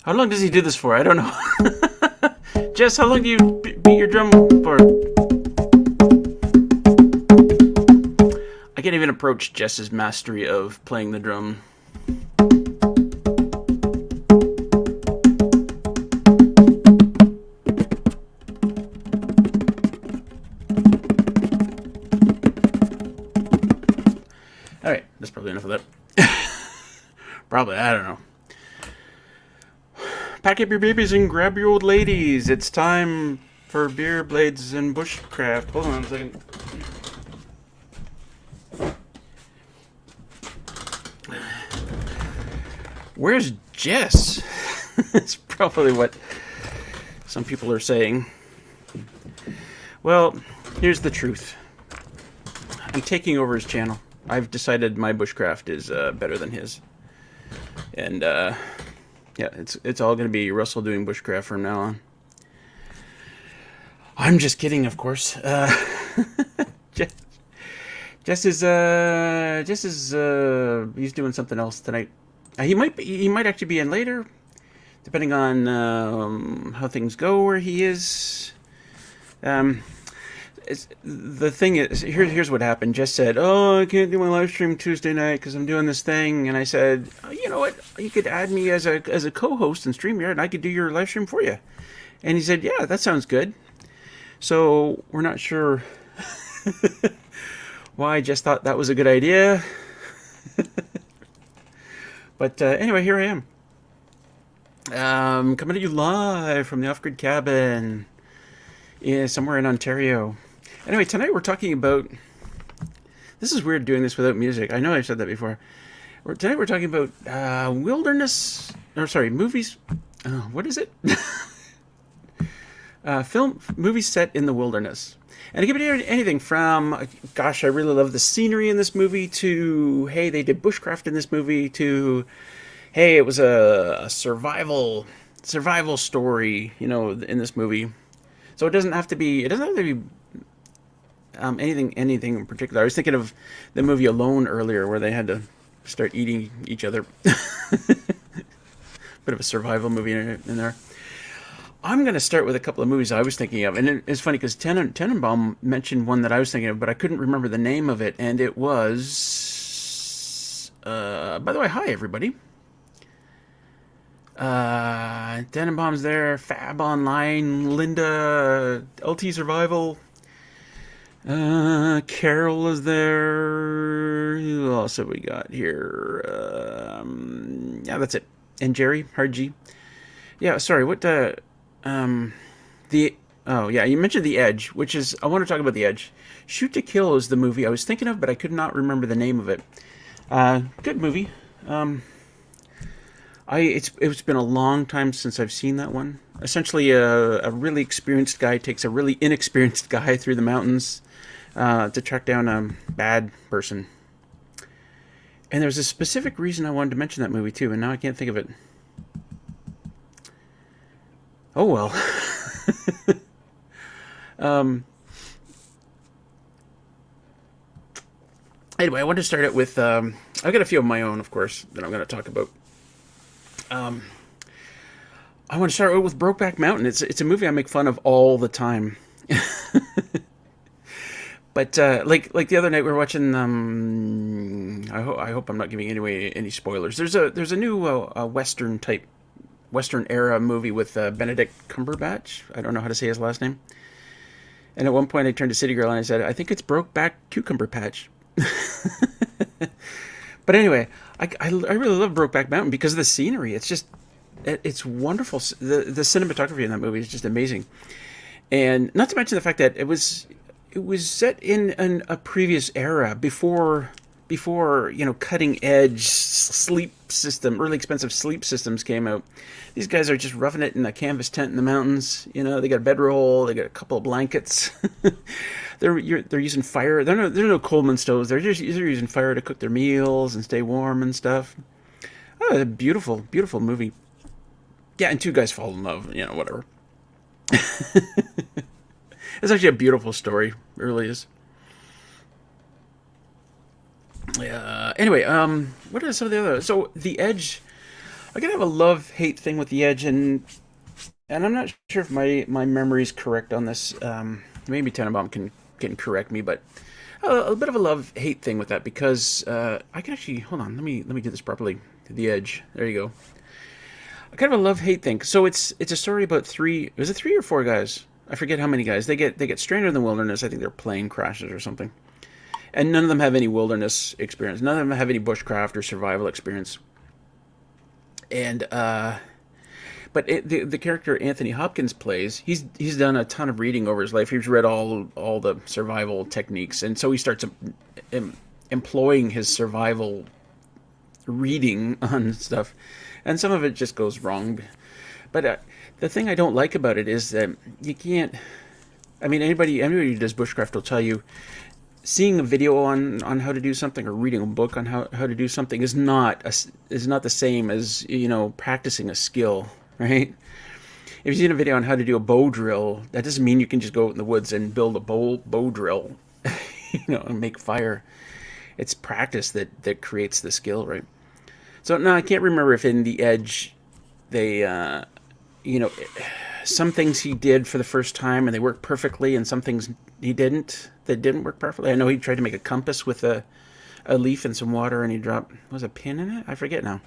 How long does he do this for? I don't know. Jess, how long do you beat your drum for? I can't even approach Jess's mastery of playing the drum. Alright, that's probably enough of that. Probably, I don't know. Pack up your babies and grab your old ladies. It's time for beer, blades, and bushcraft. Hold on a second. Where's Jess? That's probably what some people are saying. Well, here's the truth. I'm taking over his channel. I've decided my bushcraft is better than his. And, yeah, it's all going to be Russell doing bushcraft from now on. I'm just kidding, of course. Jess is he's doing something else tonight. He might actually be in later, depending on how things go where he is. The thing is, here's what happened. Jess said, "Oh, I can't do my live stream Tuesday night because I'm doing this thing." And I said, "Oh, you know what? You could add me as a co-host in StreamYard, and I could do your live stream for you." And he said, "Yeah, that sounds good." So we're not sure why I just thought that was a good idea. But anyway, here I am. Coming to you live from the off-grid cabin. Yeah, somewhere in Ontario. Anyway, tonight we're talking about... This is weird doing this without music. I know I've said that before. Tonight we're talking about wilderness... Or sorry, movies... what is it? Movies set in the wilderness. And it could be anything from, gosh, I really love the scenery in this movie, to, hey, they did bushcraft in this movie, to, hey, it was a survival story, you know, in this movie. So it doesn't have to be anything in particular. I was thinking of the movie Alone earlier, where they had to start eating each other. Bit of a survival movie in there. I'm going to start with a couple of movies I was thinking of. And it's funny because Tenenbaum mentioned one that I was thinking of, but I couldn't remember the name of it. And it was... by the way, hi, everybody. Tenenbaum's there. Fab Online. Linda. LT Survival. Carol is there. Who else have we got here? Yeah, that's it. And Jerry. Hard G. Yeah, sorry. What... you mentioned The Edge, which is, I want to talk about The Edge. Shoot to Kill is the movie I was thinking of, but I could not remember the name of it. Good movie. It's been a long time since I've seen that one. Essentially, a really experienced guy takes a really inexperienced guy through the mountains to track down a bad person. And there's a specific reason I wanted to mention that movie too, and now I can't think of it. Oh, well. Anyway, I want to start it with... I've got a few of my own, of course, that I'm going to talk about. I want to start out with Brokeback Mountain. It's a movie I make fun of all the time. But like the other night, we were watching... I hope I'm not giving away any spoilers. There's a new Western era movie with Benedict Cumberbatch. I don't know how to say his last name. And at one point I turned to City Girl and I said, I think it's Brokeback Cucumber Patch. But anyway, I really love Brokeback Mountain because of the scenery. It's wonderful. The cinematography in that movie is just amazing. And not to mention the fact that it was set in a previous era before before, cutting edge sleep system, really expensive sleep systems came out. These guys are just roughing it in a canvas tent in the mountains. They got a bedroll, they got a couple of blankets. they're using fire. They're no Coleman stoves. They're using fire to cook their meals and stay warm and stuff. Oh, a beautiful, beautiful movie. Yeah, and two guys fall in love. Whatever. It's actually a beautiful story. It really is. Yeah. Anyway, what are some of the other? So The Edge, I gotta have a love-hate thing with The Edge, and I'm not sure if my memory's correct on this. Maybe Tenenbaum can correct me, but a bit of a love-hate thing with that because I can actually hold on. Let me do this properly. The Edge. There you go. Kind of a love-hate thing. So it's a story about three. Was it three or four guys? I forget how many guys. They get stranded in the wilderness. I think their plane crashes or something. And none of them have any wilderness experience. None of them have any bushcraft or survival experience. And but the character Anthony Hopkins plays, he's done a ton of reading over his life. He's read all the survival techniques, and so he starts employing his survival reading on stuff, and some of it just goes wrong. But the thing I don't like about it is that you can't. I mean, anybody who does bushcraft will tell you, seeing a video on how to do something or reading a book on how to do something is not the same as practicing a skill, right? If you've seen a video on how to do a bow drill, that doesn't mean you can just go out in the woods and build a bow drill, and make fire. It's practice that creates the skill, right? So no, I can't remember if in The Edge they, some things he did for the first time and they worked perfectly, and some things he didn't that didn't work perfectly. I know he tried to make a compass with a leaf and some water, and he dropped was a pin in it. I forget now.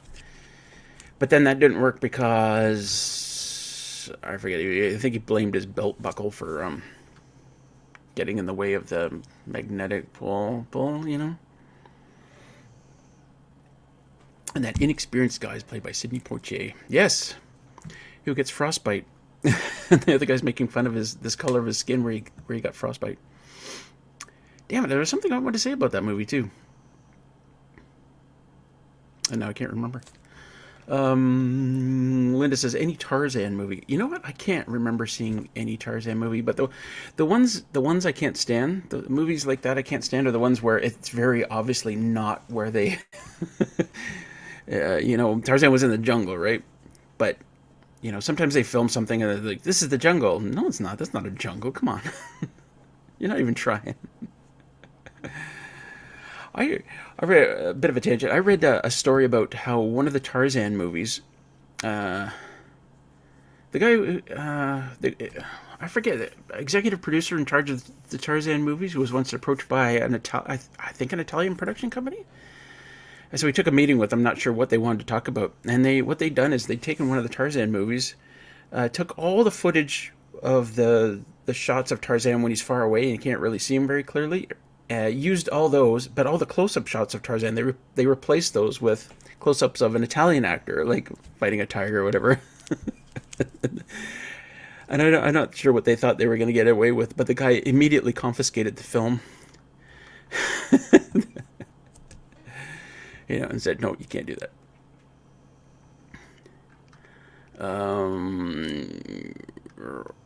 But then that didn't work because I forget. I think he blamed his belt buckle for getting in the way of the magnetic pull. And that inexperienced guy is played by Sidney Poitier. Yes, who gets frostbite. The other guy's making fun of this color of his skin where he got frostbite. Damn it, there was something I wanted to say about that movie too. And now I can't remember. Linda says, any Tarzan movie. You know what? I can't remember seeing any Tarzan movie, but the ones I can't stand, the movies like that I can't stand, are the ones where it's very obviously not where they Tarzan was in the jungle, right? But sometimes they film something and they're like, this is the jungle. No, it's not. That's not a jungle. Come on. You're not even trying. I read a bit of a tangent. I read a story about how one of the Tarzan movies, the guy, I forget, the executive producer in charge of the Tarzan movies, who was once approached by I think an Italian production company. And so we took a meeting with them, not sure what they wanted to talk about. And what they'd done is they'd taken one of the Tarzan movies, took all the footage of the shots of Tarzan when he's far away and you can't really see him very clearly, used all those, but all the close-up shots of Tarzan, they replaced those with close-ups of an Italian actor, like fighting a tiger or whatever. And I'm not sure what they thought they were going to get away with, but the guy immediately confiscated the film. And said, no, you can't do that.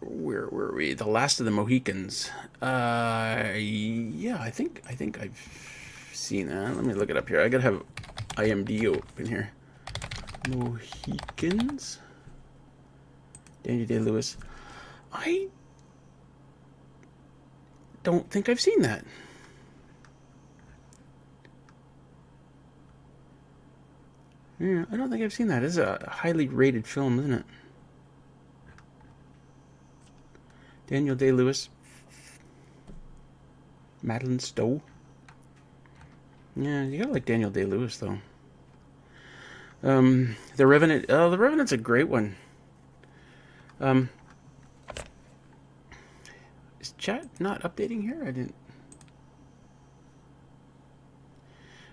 Where were we? The Last of the Mohicans. Yeah, I think I've seen that. Let me look it up here. I gotta have IMDb open here. Mohicans. Daniel Day-Lewis. I don't think I've seen that. Yeah, I don't think I've seen that. It's a highly rated film, isn't it? Daniel Day-Lewis. Madeline Stowe. Yeah, you gotta like Daniel Day-Lewis, though. The Revenant. Oh, The Revenant's a great one. Is chat not updating here? I didn't...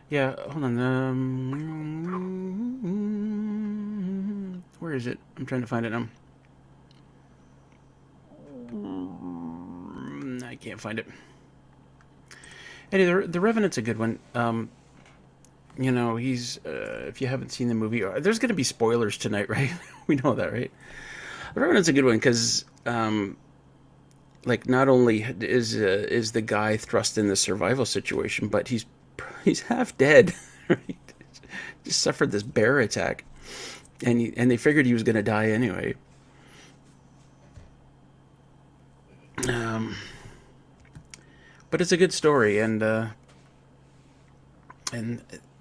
Yeah, hold on. Where is it? I'm trying to find it now. I can't find it. Anyway, the Revenant's a good one. you know, he's if you haven't seen the movie, there's going to be spoilers tonight, right? We know that, right? The Revenant's a good one because, like, not only is the guy thrust in the survival situation, but he's half dead, right? Just suffered this bear attack, and they figured he was going to die anyway. Um, but it's a good story, and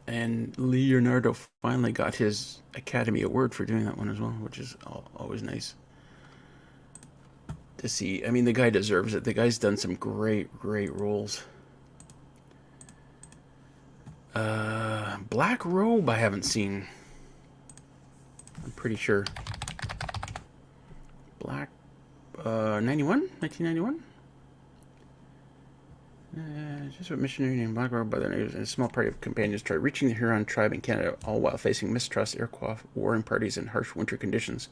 and Leonardo finally got his Academy Award for doing that one as well, which is always nice to see. I mean, the guy deserves it. The guy's done some great roles. Black Robe I haven't seen. I'm pretty sure. Black 1991? Just what missionary named Black Robe by the natives and a small party of companions tried reaching the Huron tribe in Canada, all while facing mistrust, Iroquois warring parties, and harsh winter conditions.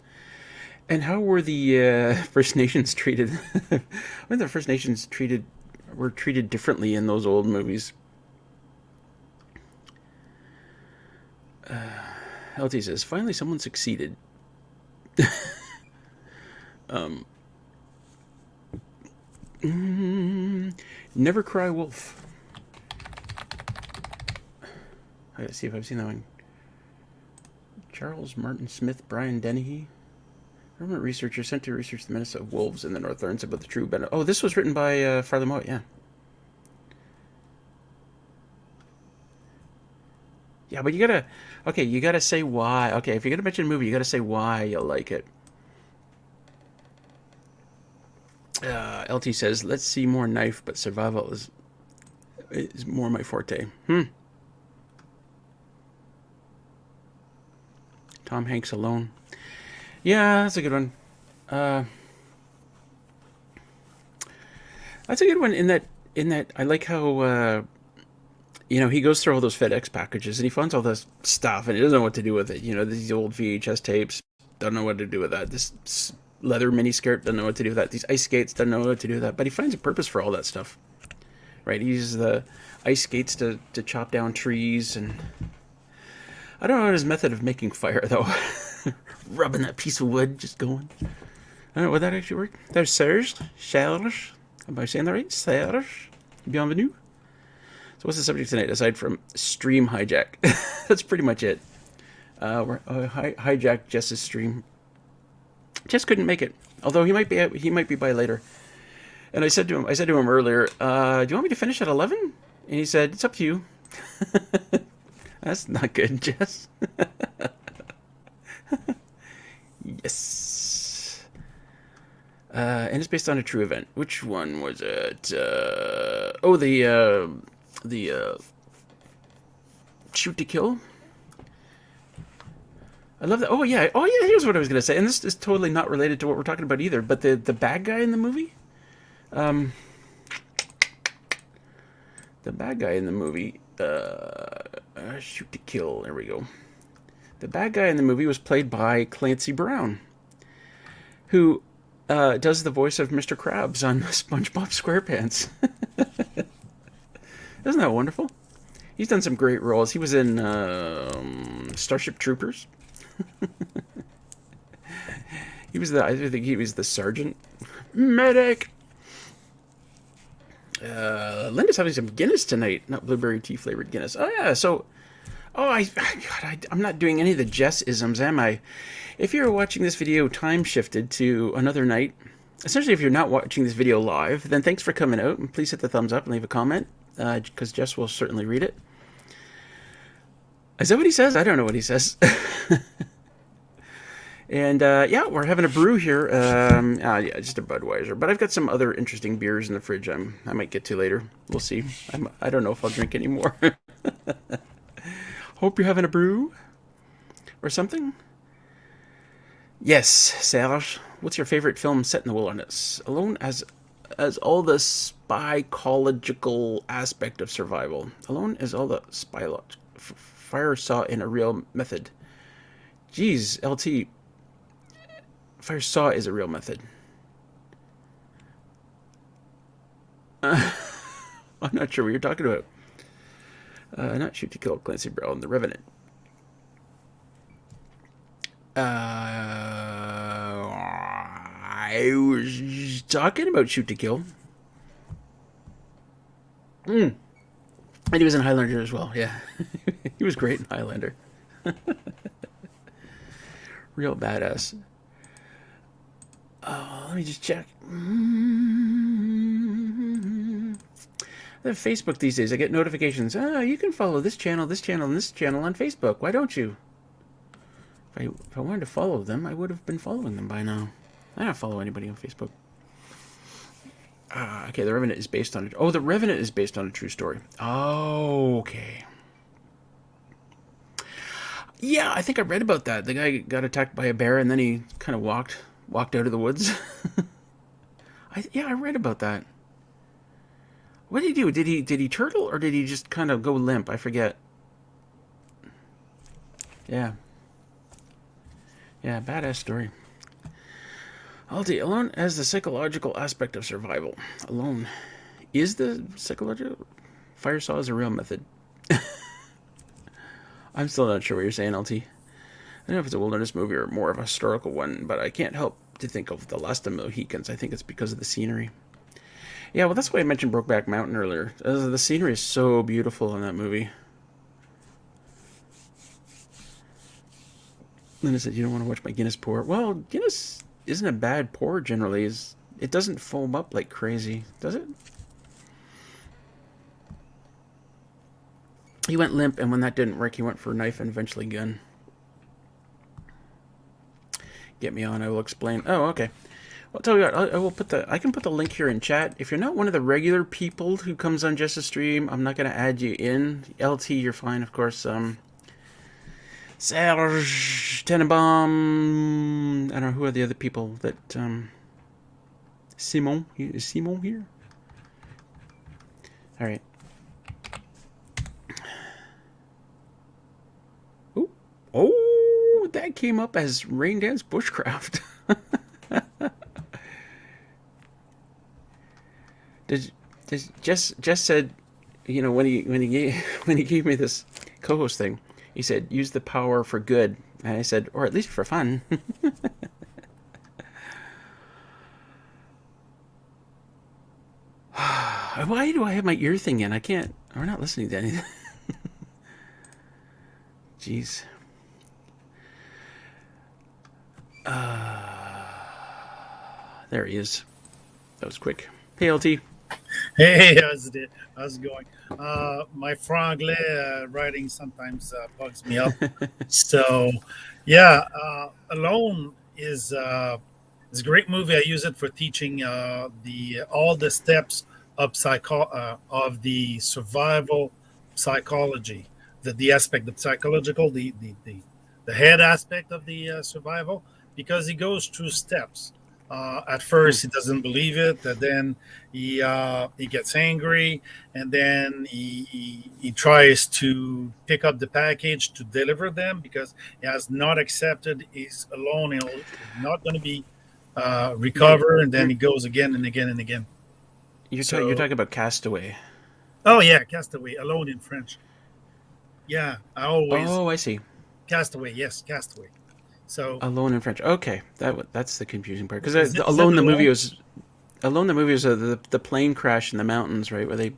And how were the First Nations treated? I think the First Nations were treated differently in those old movies. LT says, finally someone succeeded. Never Cry Wolf. I gotta see if I've seen that one. Charles Martin Smith, Brian Dennehy. Government researcher sent to research the menace of wolves in the north learns about the true benefit. Oh, this was written by Farley Mowat, yeah. Yeah, but you gotta say why. Okay, if you're gonna mention a movie, you gotta say why you'll like it. LT says, let's see more knife, but survival is more my forte. Tom Hanks Alone. Yeah, that's a good one. That's a good one in that I like how he goes through all those FedEx packages and he finds all this stuff and he doesn't know what to do with it. You know, these old VHS tapes, don't know what to do with that. This leather mini skirt, doesn't know what to do with that. These ice skates, doesn't know what to do with that. But he finds a purpose for all that stuff, right? He uses the ice skates to chop down trees, and I don't know his method of making fire though. Rubbing that piece of wood, just going. I don't know, would that actually work? There's Serge. Am I saying that right? Serge. Bienvenue. So what's the subject tonight, aside from stream hijack? That's pretty much it. We're hijacked Jess's stream. Jess couldn't make it, although he might be by later. And I said to him earlier, do you want me to finish at 11? And he said, it's up to you. That's not good, Jess. Yes. And it's based on a true event. Which one was it? The Shoot to Kill. I love that. Oh yeah. Here's what I was gonna say, and this is totally not related to what we're talking about either. But the bad guy in the movie, the bad guy in the movie, Shoot to Kill. There we go. The bad guy in the movie was played by Clancy Brown, who does the voice of Mr. Krabs on SpongeBob SquarePants. Isn't that wonderful? He's done some great roles. He was in Starship Troopers. I think he was the sergeant. Medic! Linda's having some Guinness tonight. Not blueberry tea flavored Guinness. Oh, yeah, so... I'm not doing any of the Jess-isms, am I? If you're watching this video time shifted to another night, essentially if you're not watching this video live, then thanks for coming out, and please hit the thumbs up and leave a comment, because Jess will certainly read it. Is that what he says? I don't know what he says. And yeah, we're having a brew here. Yeah, just a Budweiser. But I've got some other interesting beers in the fridge I might get to later. We'll see. I don't know if I'll drink anymore. Hope you're having a brew or something. Yes, Serge. What's your favorite film set in the wilderness? Alone as all the psychological aspect of survival. Alone as all the fire saw in a real method. Jeez, LT. Fire saw is a real method. I'm not sure what you're talking about. Not Shoot to Kill, Clancy Brown, The Revenant. I was talking about Shoot to Kill. Mm. And he was in Highlander as well, yeah. He was great in Highlander. Real badass. Let me just check. The Facebook these days, I get notifications. You can follow this channel, and this channel on Facebook. Why don't you? If I wanted to follow them, I would have been following them by now. I don't follow anybody on Facebook. Okay, The Revenant is based on... The Revenant is based on a true story. Oh, okay. Yeah, I think I read about that. The guy got attacked by a bear, and then he kind of walked out of the woods. I read about that. What did he do? Did he turtle, or did he just kind of go limp? I forget. Yeah. Yeah, badass story. Alti, alone as the psychological aspect of survival. Alone is the psychological... Fire saw is a real method. I'm still not sure what you're saying, LT. I don't know if it's a wilderness movie or more of a historical one, but I can't help to think of The Last of the Mohicans. I think it's because of the scenery. Yeah, well, that's why I mentioned Brokeback Mountain earlier. The scenery is so beautiful in that movie. Linda said, you don't want to watch my Guinness pour. Well, Guinness isn't a bad pour generally. It doesn't foam up like crazy, does it? He went limp, and when that didn't work, he went for a knife and eventually gun. Get me on, I will explain. Oh, okay. Well, I'll tell you what, I can put the link here in chat. If you're not one of the regular people who comes on just a stream, I'm not going to add you in. LT, you're fine, of course. Serge, Tenenbaum, I don't know who are the other people that, Simon, is Simon here? Alright. Oh, that came up as Raindance Bushcraft. Jess said, you know, when he gave me this co-host thing, he said, use the power for good. And I said, or at least for fun. Why do I have my ear thing in? I can't. We're not listening to anything. Jeez. There he is. That was quick. Hey, LT. Hey, how's it going? My franglais writing sometimes bugs me up. So, yeah, Alone is a great movie. I use it for teaching all the steps of the survival psychology, the aspect of psychological, the head aspect of the survival, because it goes through steps. At first, he doesn't believe it. And then he gets angry, and then he tries to pick up the package to deliver them because he has not accepted he's alone. He's not going to be recover, and then he goes again and again and again. You're talking about Castaway. Oh yeah, Castaway, Alone in French. Yeah, I always. Oh, I see. Castaway, yes, Castaway. So Alone in French. Okay, that's the confusing part because Alone the movie was the plane crash in the mountains, right, where they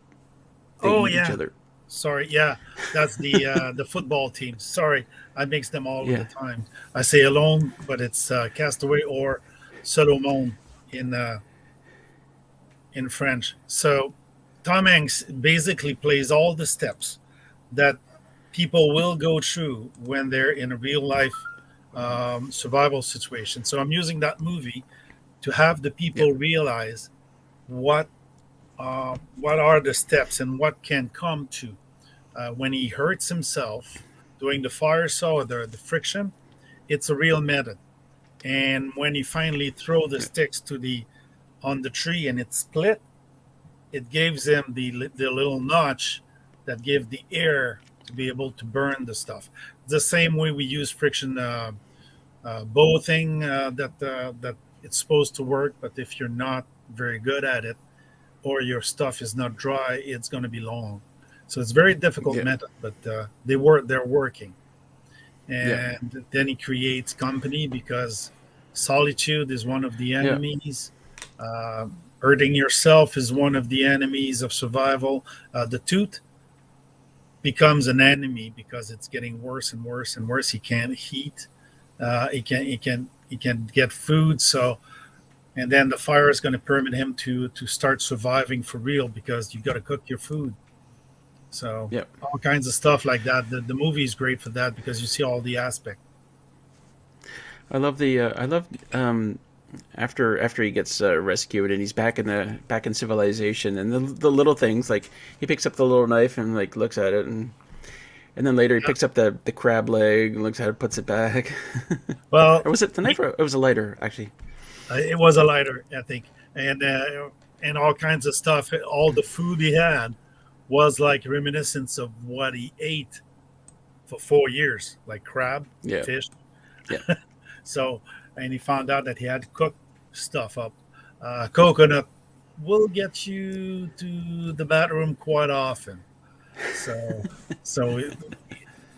eat each other. Sorry, yeah, that's the the football team. Sorry, I mix them all the time. I say Alone, but it's Castaway or Solomon in French. So Tom Hanks basically plays all the steps that people will go through when they're in a real life survival situation. So I'm using that movie to have the people realize what are the steps and what can come to when he hurts himself doing the fire saw, the friction. It's a real method. And when he finally throw the sticks on the tree and it split, it gives him the little notch that give the air to be able to burn the stuff. The same way we use friction bow thing that it's supposed to work, but if you're not very good at it or your stuff is not dry, it's going to be long. So it's very difficult Yeah. method, but they're working. Yeah. And then he creates company because solitude is one of the Yeah. enemies. Uh, Hurting yourself is one of the enemies of survival. The tooth becomes an enemy because it's getting worse and worse and worse. He can't heat. He can get food. So and then the fire is going to permit him to start surviving for real because you got to cook your food. So Yeah. all kinds of stuff like that. The movie is great for that because you see all the aspect. I love the. I love after he gets rescued and he's back in civilization, and the little things like he picks up the little knife and like looks at it, and then later he Yeah. picks up the crab leg and looks at it, puts it back. Well, Or was it the knife? Or it was a lighter, actually. it was a lighter, I think, and all kinds of stuff. All the food he had was like reminiscence of what he ate for 4 years, like crab, Yeah. fish. Yeah. So, and he found out that he had to cook stuff up. Coconut will get you to the bathroom quite often. So, so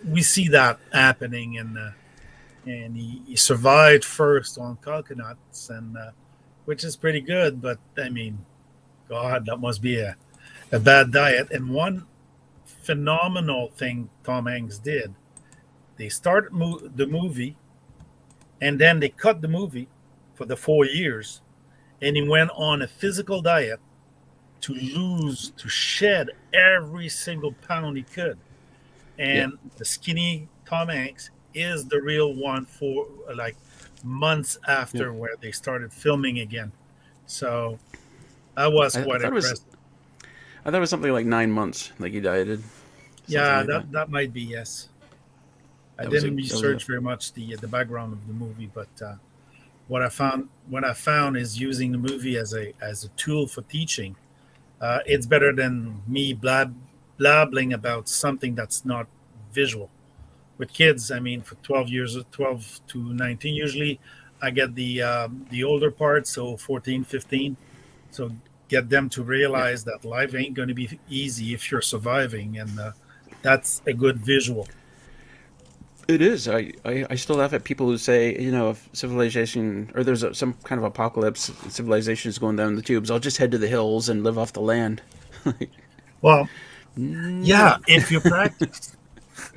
we see that happening, and he survived first on coconuts, and which is pretty good. But I mean, God, that must be a bad diet. And one phenomenal thing Tom Hanks did, they started the movie, and then they cut the movie for the 4 years, and he went on a physical diet to shed every single pound he could. Yeah. And the skinny Tom Hanks is the real one for like months Yeah. after where they started filming again. So that was I quite thought it was. impressive. I thought it was something like 9 months, like he dieted, something Yeah, like that. that might be, yes. I That was a. didn't That was a. research very much the background of the movie, but what I found is using the movie as a tool for teaching. It's better than me blabbling about something that's not visual. With kids, I mean, for 12 years, 12 to 19, usually I get the older part, so 14, 15. So get them to Yeah. realize that life ain't going to be easy if you're surviving, and that's a good visual. It is. I still laugh at people who say, if civilization or there's some kind of apocalypse, civilization is going down the tubes. I'll just head to the hills and live off the land. Like, Well, no. yeah, if you practice.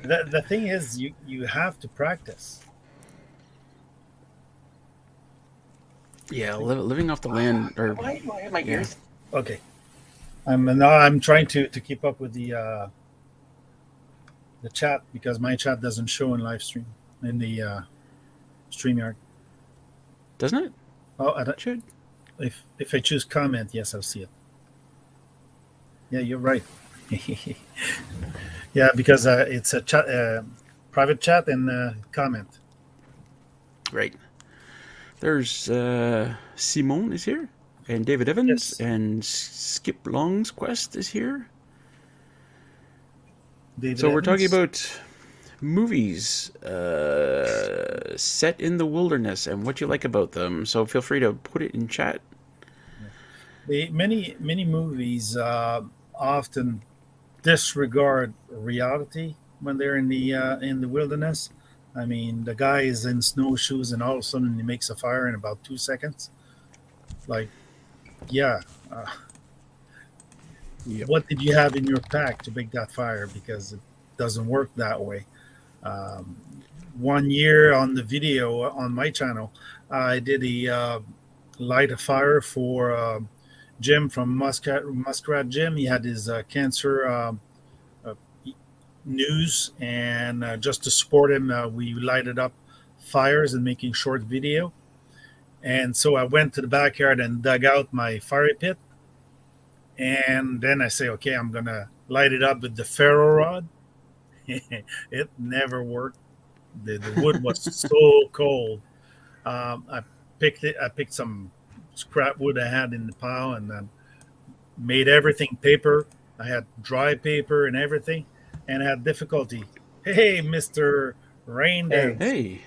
The thing is, you have to practice. Yeah, living off the land, or Why are my yeah, ears? Okay, I'm trying to keep up with the chat because my chat doesn't show in live stream in the StreamYard. doesn't it? Oh, Should. if I choose comment, yes, I'll see it. Yeah, you're right. Yeah, because it's a chat, private chat and comment. Right. There's Simone is here, and David Evans, Yes, and Skip Long's Quest is here. David So we're talking Evans. about movies set in the wilderness and what you like about them. So feel free to put it in chat. Many movies often disregard reality when they're in the wilderness. I mean, the guy is in snowshoes, and all of a sudden he makes a fire in about 2 seconds. Like, yeah, Yep. what did you have in your pack to make that fire? Because it doesn't work that way. Um, one year on the video on my channel, I did a light a fire for Jim from Muskrat Jim. He had his cancer uh, news, and just to support him, we lighted up fires and making short video. And so I went to the backyard and dug out my fire pit, and then I say, okay, I'm gonna light it up with the ferro rod. It never worked. The wood was so cold. I picked it. I picked some scrap wood I had in the pile, and then made everything paper. I had dry paper and everything, and I had difficulty. Hey, Mister Rain Hey, Dance. Hey.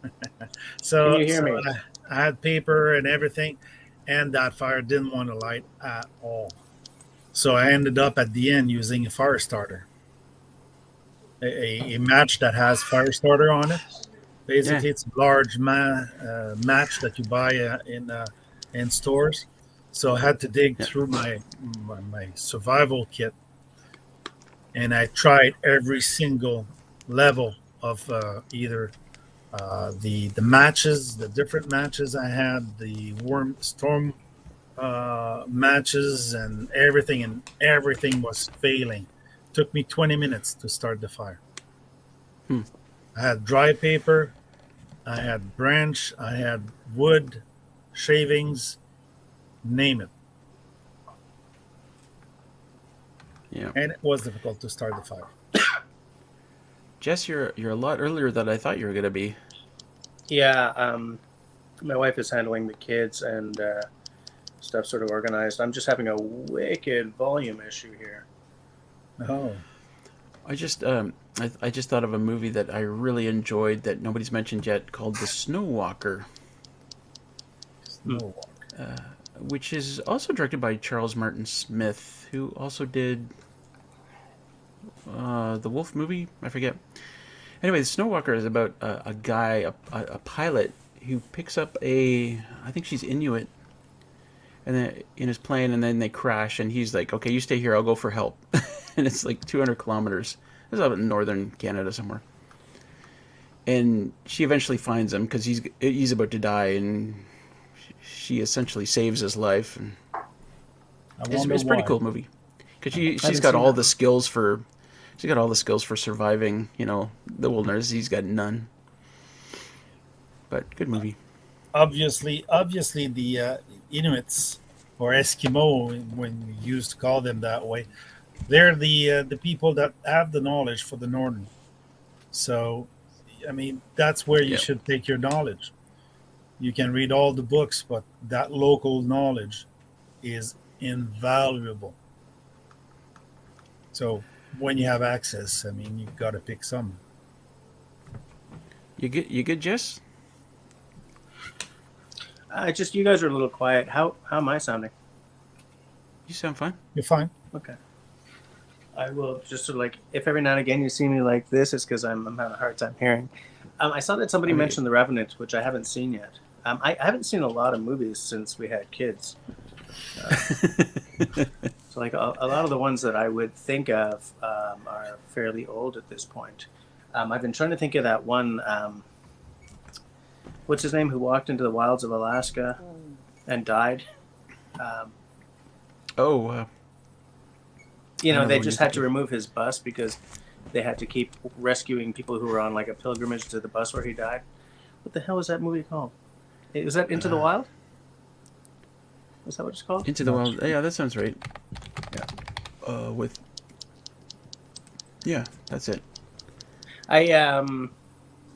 can So you hear so me? I had paper and everything, and that fire didn't want to light at all. So I ended up at the end using a fire starter, a match that has fire starter on it. Yeah. Basically, it's a large match that you buy in stores. So I had to dig Yeah. through my survival kit, and I tried every single level of either the matches, the different matches I had, the warm storm matches, and everything was failing. Took me 20 minutes to start the fire. Hmm. I had dry paper, I had branch, I had wood, shavings, name it, Yeah. and it was difficult to start the fire. Jess, you're a lot earlier than I thought you were gonna be. Yeah, my wife is handling the kids and stuff sort of organized. I'm just having a wicked volume issue here. Oh, I just I just thought of a movie that I really enjoyed that nobody's mentioned yet called The Snow Walker, no. which is also directed by Charles Martin Smith, who also did the Wolf movie. I forget. Anyway, The Snow Walker is about a guy, a pilot who picks up I think she's Inuit, and then in his plane, and then they crash, and he's like, "Okay, you stay here. I'll go for help." And it's like 200 kilometers. It's up in northern Canada somewhere. And she eventually finds him because he's about to die, and she essentially saves his life. And I it's wonder a pretty why. cool movie because she's haven't got seen all that the one. skills for she's got all the skills for surviving. The wilderness. He's got none. But good movie. Obviously, the Inuits or Eskimo, when we used to call them that way, they're the people that have the knowledge for the northern. So, I mean, that's where you Yeah. should take your knowledge. You can read all the books, but that local knowledge is invaluable. So, when you have access, I mean, you've got to pick some. You good, Jess? You guys are a little quiet. How am I sounding? You sound fine. You're fine. Okay. I will just sort of like, if every now and again you see me like this, it's because I'm having a hard time hearing. I saw that somebody I mean- mentioned The Revenant, which I haven't seen yet. I haven't seen a lot of movies since we had kids. So like a lot of the ones that I would think of are fairly old at this point. I've been trying to think of that one. What's his name? Who walked into the wilds of Alaska and died? Oh, You know, I know they what just you're had to thinking. remove his bus because they had to keep rescuing people who were on like a pilgrimage to the bus where he died. What the hell was that movie called? Was that Into the Wild? Is that what it's called? Into the Wild. Yeah, that sounds right. Yeah. Yeah, that's it. I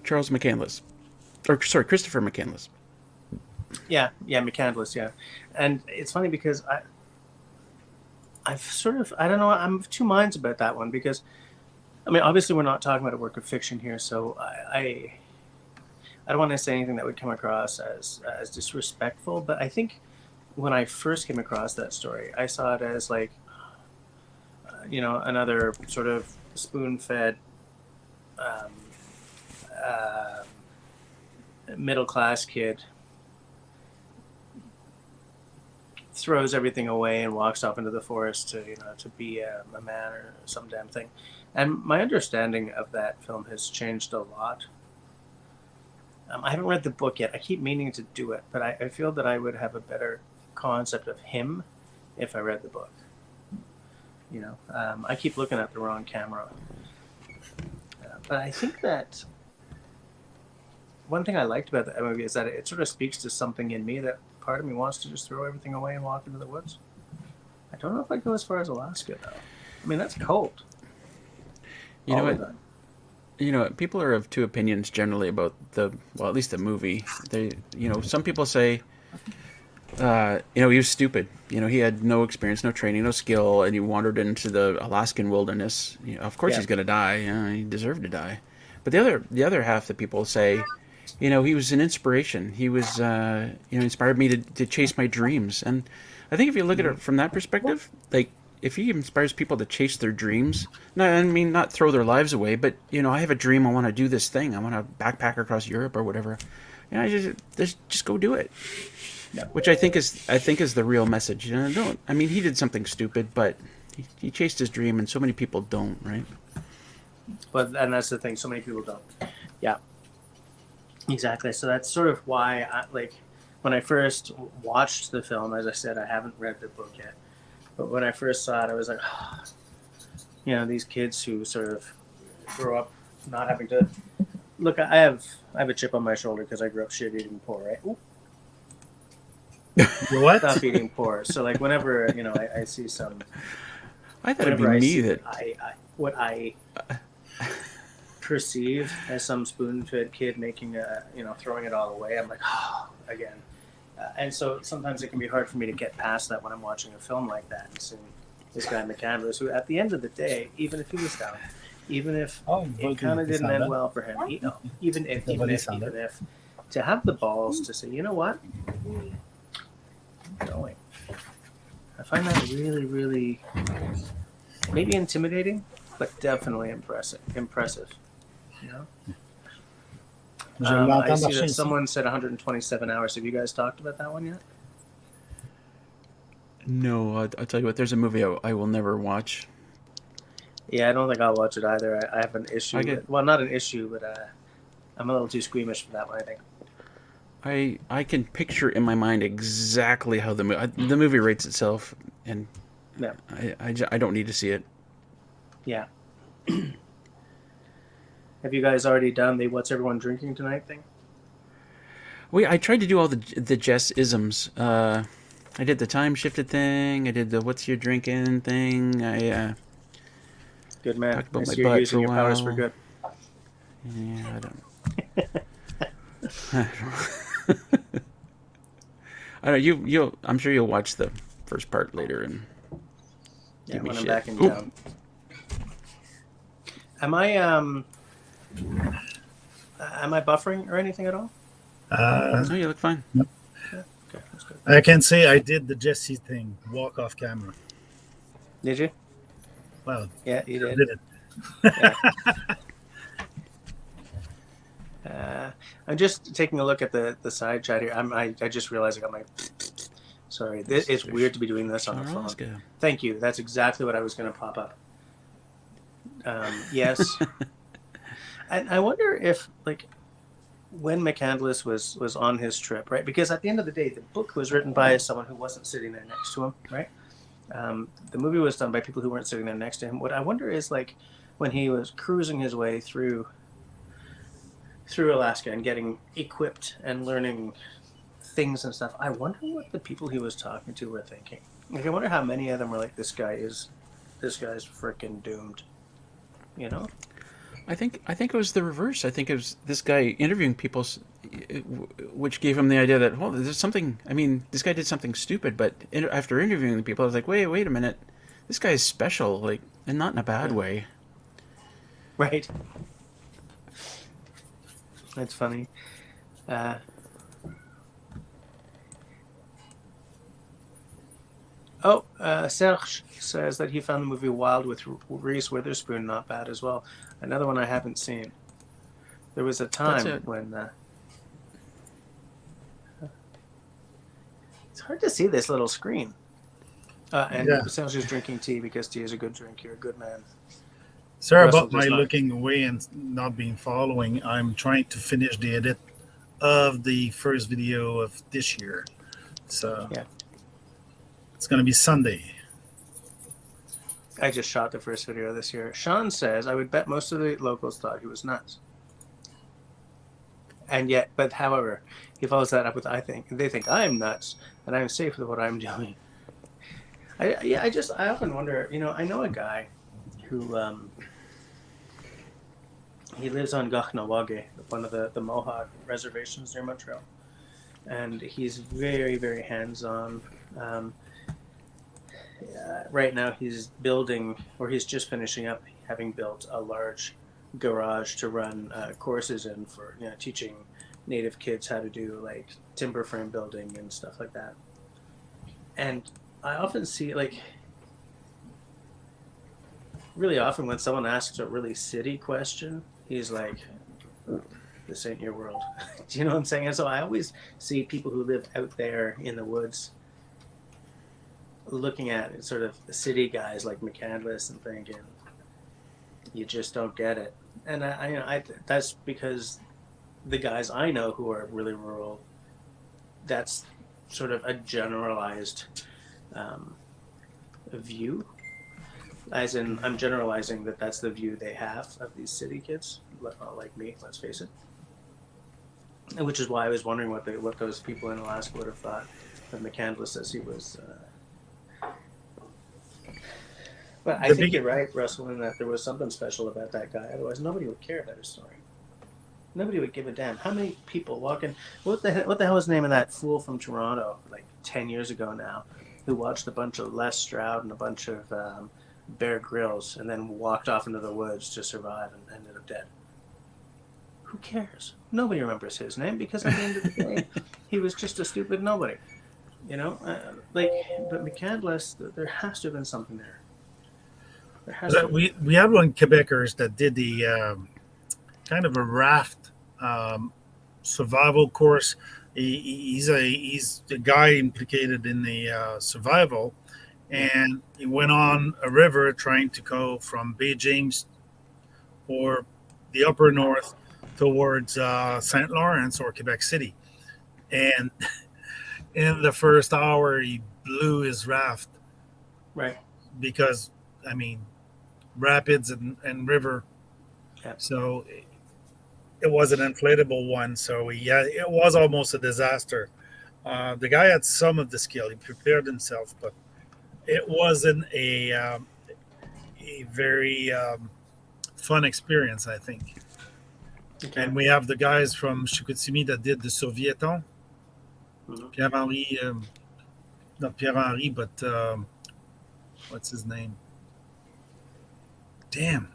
Charles McCandless. Or, sorry, Christopher McCandless. yeah, McCandless, yeah. And it's funny because I've sort of, I don't know, I'm of two minds about that one because, I mean, obviously we're not talking about a work of fiction here, so I don't want to say anything that would come across as disrespectful, but I think when I first came across that story, I saw it as like, another sort of spoon-fed um, middle-class kid throws everything away and walks off into the forest to be a man or some damn thing. And my understanding of that film has changed a lot. I haven't read the book yet. I keep meaning to do it, but I feel that I would have a better concept of him if I read the book. I keep looking at the wrong camera. But I think that one thing I liked about that movie is that it sort of speaks to something in me that part of me wants to just throw everything away and walk into the woods. I don't know if I'd go as far as Alaska, though. I mean, that's cold. You know All the what? time. People are of two opinions generally about at least the movie. Some people say, he was stupid. He had no experience, no training, no skill, and he wandered into the Alaskan wilderness. Of course he's going to die. He deserved to die. But the other half that people say, he was an inspiration. He was, inspired me to chase my dreams. And I think if you look at it from that perspective, like, if he inspires people to chase their dreams, not throw their lives away, but I have a dream. I want to do this thing. I want to backpack across Europe or whatever. Just go do it. Yeah. Which I think is the real message. Don't. I mean, he did something stupid, but he chased his dream, and so many people don't, right? And that's the thing. So many people don't. Yeah. Exactly. So that's sort of why, when I first watched the film, as I said, I haven't read the book yet. But when I first saw it, I was like, these kids who sort of grow up not having to look. I have a chip on my shoulder because I grew up shit eating poor, right? Ooh. What? Stop eating poor. So like whenever I see some, I thought it'd be me that what I perceive as some spoon-fed kid making throwing it all away. I'm like, again. And so sometimes it can be hard for me to get past that when I'm watching a film like that and seeing this guy McCandless, who at the end of the day, even if he was down, even if it kind of didn't end well for him, even if to have the balls to say, you know what, going, I find that really, really maybe intimidating, but definitely impressive. I see that someone said 127 hours. Have you guys talked about that one yet? No, I'll tell you what. There's a movie I will never watch. Yeah, I don't think I'll watch it either. I have an issue. Not an issue, but I'm a little too squeamish for that one, I think. I can picture in my mind exactly how the movie rates itself, and yeah. I don't need to see it. Yeah. Have you guys already done the "What's everyone drinking tonight" thing? I tried to do all the Jess isms. I did the time shifted thing. I did the "What's your drinking" thing. Good man. Talked about my you're butt using for a your while. powers for good. Yeah, I don't. I don't. You'll. I'm sure you'll watch the first part later and give me when shit. I'm back in town. Am I buffering or anything at all? No, you look fine. No. Yeah, okay, that's good. I can say I did the Jesse thing, walk off camera. Did you? Well, yeah, you did. I did it. Yeah. I'm just taking a look at the side chat here. I just realized I got my. Sorry, it's weird to be doing this on the phone. Thank you. That's exactly what I was going to pop up. Yes. And I wonder if, when McCandless was on his trip, right? Because at the end of the day, the book was written by someone who wasn't sitting there next to him, right? The movie was done by people who weren't sitting there next to him. What I wonder is, when he was cruising his way through Alaska and getting equipped and learning things and stuff, I wonder what the people he was talking to were thinking. I wonder how many of them were like, this guy's freaking doomed. I think it was the reverse. I think it was this guy interviewing people, which gave him the idea that, there's something. I mean, this guy did something stupid, but after interviewing the people, I was like, wait a minute, this guy is special, and not in a bad way. Right. That's funny. Serge says that he found the movie Wild with Reese Witherspoon not bad as well. Another one I haven't seen. There was a time when it's hard to see this little screen. Serge is drinking tea because tea is a good drink. You're a good man. Sorry about my looking away and not being following. I'm trying to finish the edit of the first video of this year. So yeah. It's going to be Sunday. I just shot the first video this year. Sean says, I would bet most of the locals thought he was nuts. However, he follows that up with, they think I'm nuts and I'm safe with what I'm doing. I often wonder, I know a guy who, he lives on Gachnawage, one of the Mohawk reservations near Montreal. And he's very, very hands-on. Right now he's building, or he's just finishing up having built a large garage to run courses in for teaching native kids how to do timber frame building and stuff like that. And I often see really often when someone asks a really city question, he's like, this ain't your world. Do you know what I'm saying? And so I always see people who live out there in the woods looking at sort of city guys like McCandless and thinking, you just don't get it. And I that's because the guys I know who are really rural, that's sort of a generalized view. As in, I'm generalizing that that's the view they have of these city kids, like me, let's face it. And which is why I was wondering what those people in Alaska would have thought of McCandless as he was. But I think you're right, Russell, in that there was something special about that guy. Otherwise, nobody would care about his story. Nobody would give a damn. How many people walking? What the hell is the name of that fool from Toronto, like 10 years ago now, who watched a bunch of Les Stroud and a bunch of Bear Grylls and then walked off into the woods to survive and ended up dead? Who cares? Nobody remembers his name because at the end of the day, he was just a stupid nobody. You know, but McCandless, there has to have been something there. We had one Quebecers that did the kind of a raft survival course. He's the guy implicated in the survival, and he went on a river trying to go from Bay James or the upper north towards St. Lawrence or Quebec City. And in the first hour, he blew his raft. Right. Because, I mean, rapids and river. Yeah. So it was an inflatable one. So it was almost a disaster. The guy had some of the skill. He prepared himself, but it wasn't a very fun experience, I think. Okay. And we have the guys from Chicoutimi that did the Survieton. Mm-hmm. Pierre-Henri, not Pierre-Henri, but what's his name? Damn.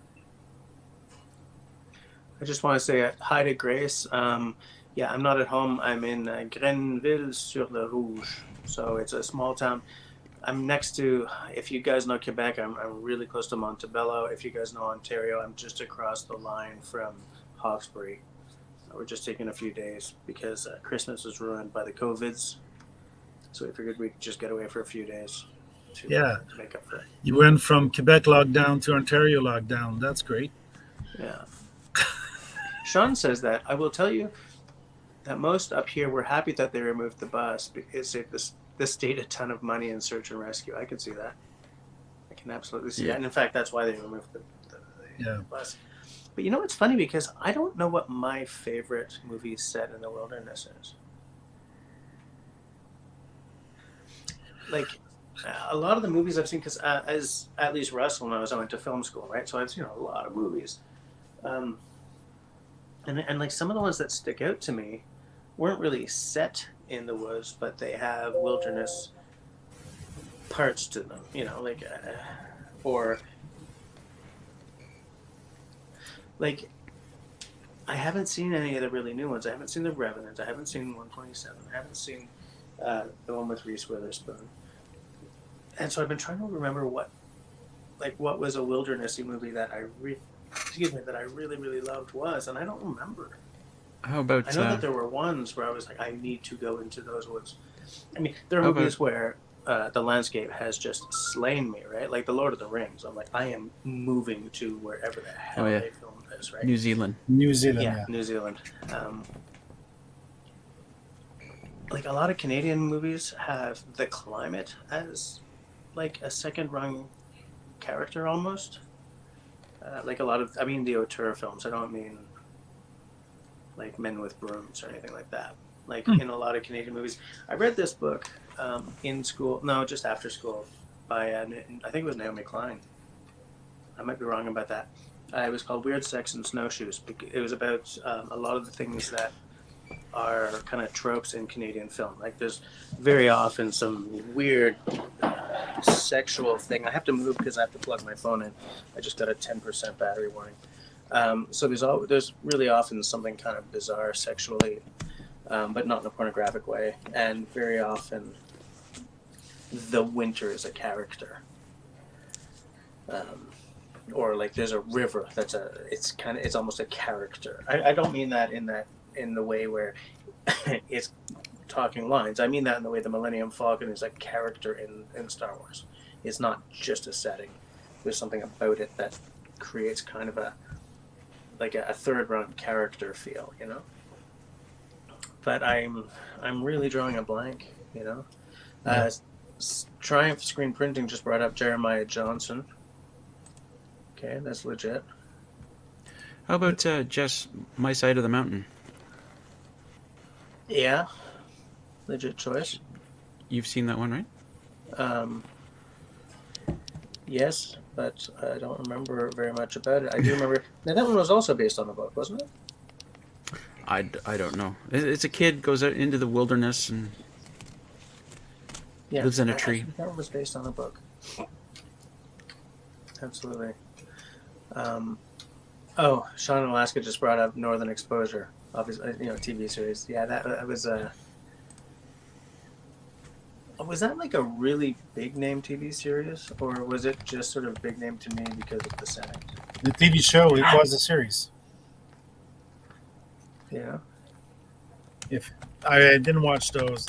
I just want to say hi to Grace. Yeah, I'm not at home. I'm in Grenville-sur-le-Rouge. So it's a small town. I'm next to, if you guys know Quebec, I'm really close to Montebello. If you guys know Ontario, I'm just across the line from Hawkesbury. We're just taking a few days because Christmas was ruined by the COVIDs. So we figured we'd just get away for a few days to make up for it. You went from Quebec lockdown to Ontario lockdown. That's great. Yeah. Sean says that. I will tell you that most up here were happy that they removed the bus because it saved the state a ton of money in search and rescue. I can see that. I can absolutely see that. And in fact, that's why they removed the bus. But you know what's funny? Because I don't know what my favorite movie set in the wilderness is. Like, a lot of the movies I've seen, because as at least Russell knows, I went to film school, right? So I've seen a lot of movies. And like some of the ones that stick out to me weren't really set in the woods, but they have wilderness parts to them, you know, like, or like, I haven't seen any of the really new ones. I haven't seen The Revenant. I haven't seen 127. I haven't seen the one with Reese Witherspoon. And so I've been trying to remember what was a wildernessy movie that I really, really loved was, and I don't remember. How about... I know that there were ones where I was like, I need to go into those woods. I mean, there are movies where the landscape has just slain me, right? Like The Lord of the Rings. I'm like, I am moving to wherever the hell they filmed this, right? New Zealand. Yeah, New Zealand. Like a lot of Canadian movies have the climate as like a second rung character almost. Like a lot of, I mean the auteur films. I don't mean like Men with Brooms or anything like that. Like in a lot of Canadian movies. I read this book in school, no, just after school, by I think it was Naomi Klein. I might be wrong about that. It was called Weird Sex and Snowshoes. It was about a lot of the things that are kind of tropes in Canadian film. Like there's very often some weird sexual thing. I have to move because I have to plug my phone in. I just got a 10% battery warning. So there's really often something kind of bizarre sexually, but not in a pornographic way. And very often the winter is a character. or like there's a river it's almost a character. I don't mean that in the way where it's talking lines. I mean that in the way the Millennium Falcon is a character in Star Wars. It's not just a setting. There's something about it that creates kind of a third run character feel, you know. But I'm really drawing a blank, you know. Yeah. Triumph Screen Printing just brought up Jeremiah Johnson. Okay, that's legit. How about just My Side of the Mountain? Yeah, legit choice. You've seen that one, right? Yes, but I don't remember very much about it. I do remember. Now that one was also based on a book, wasn't it? I don't know. It's a kid goes out into the wilderness and Yeah, lives in a tree. I think that one was based on a book. Absolutely. Sean in Alaska just brought up Northern Exposure. Obviously, you know, TV series. Yeah, that was a. Was that like a really big name TV series, or was it just sort of big name to me because of the setting? The TV show, it was a series. Yeah. If I didn't watch those,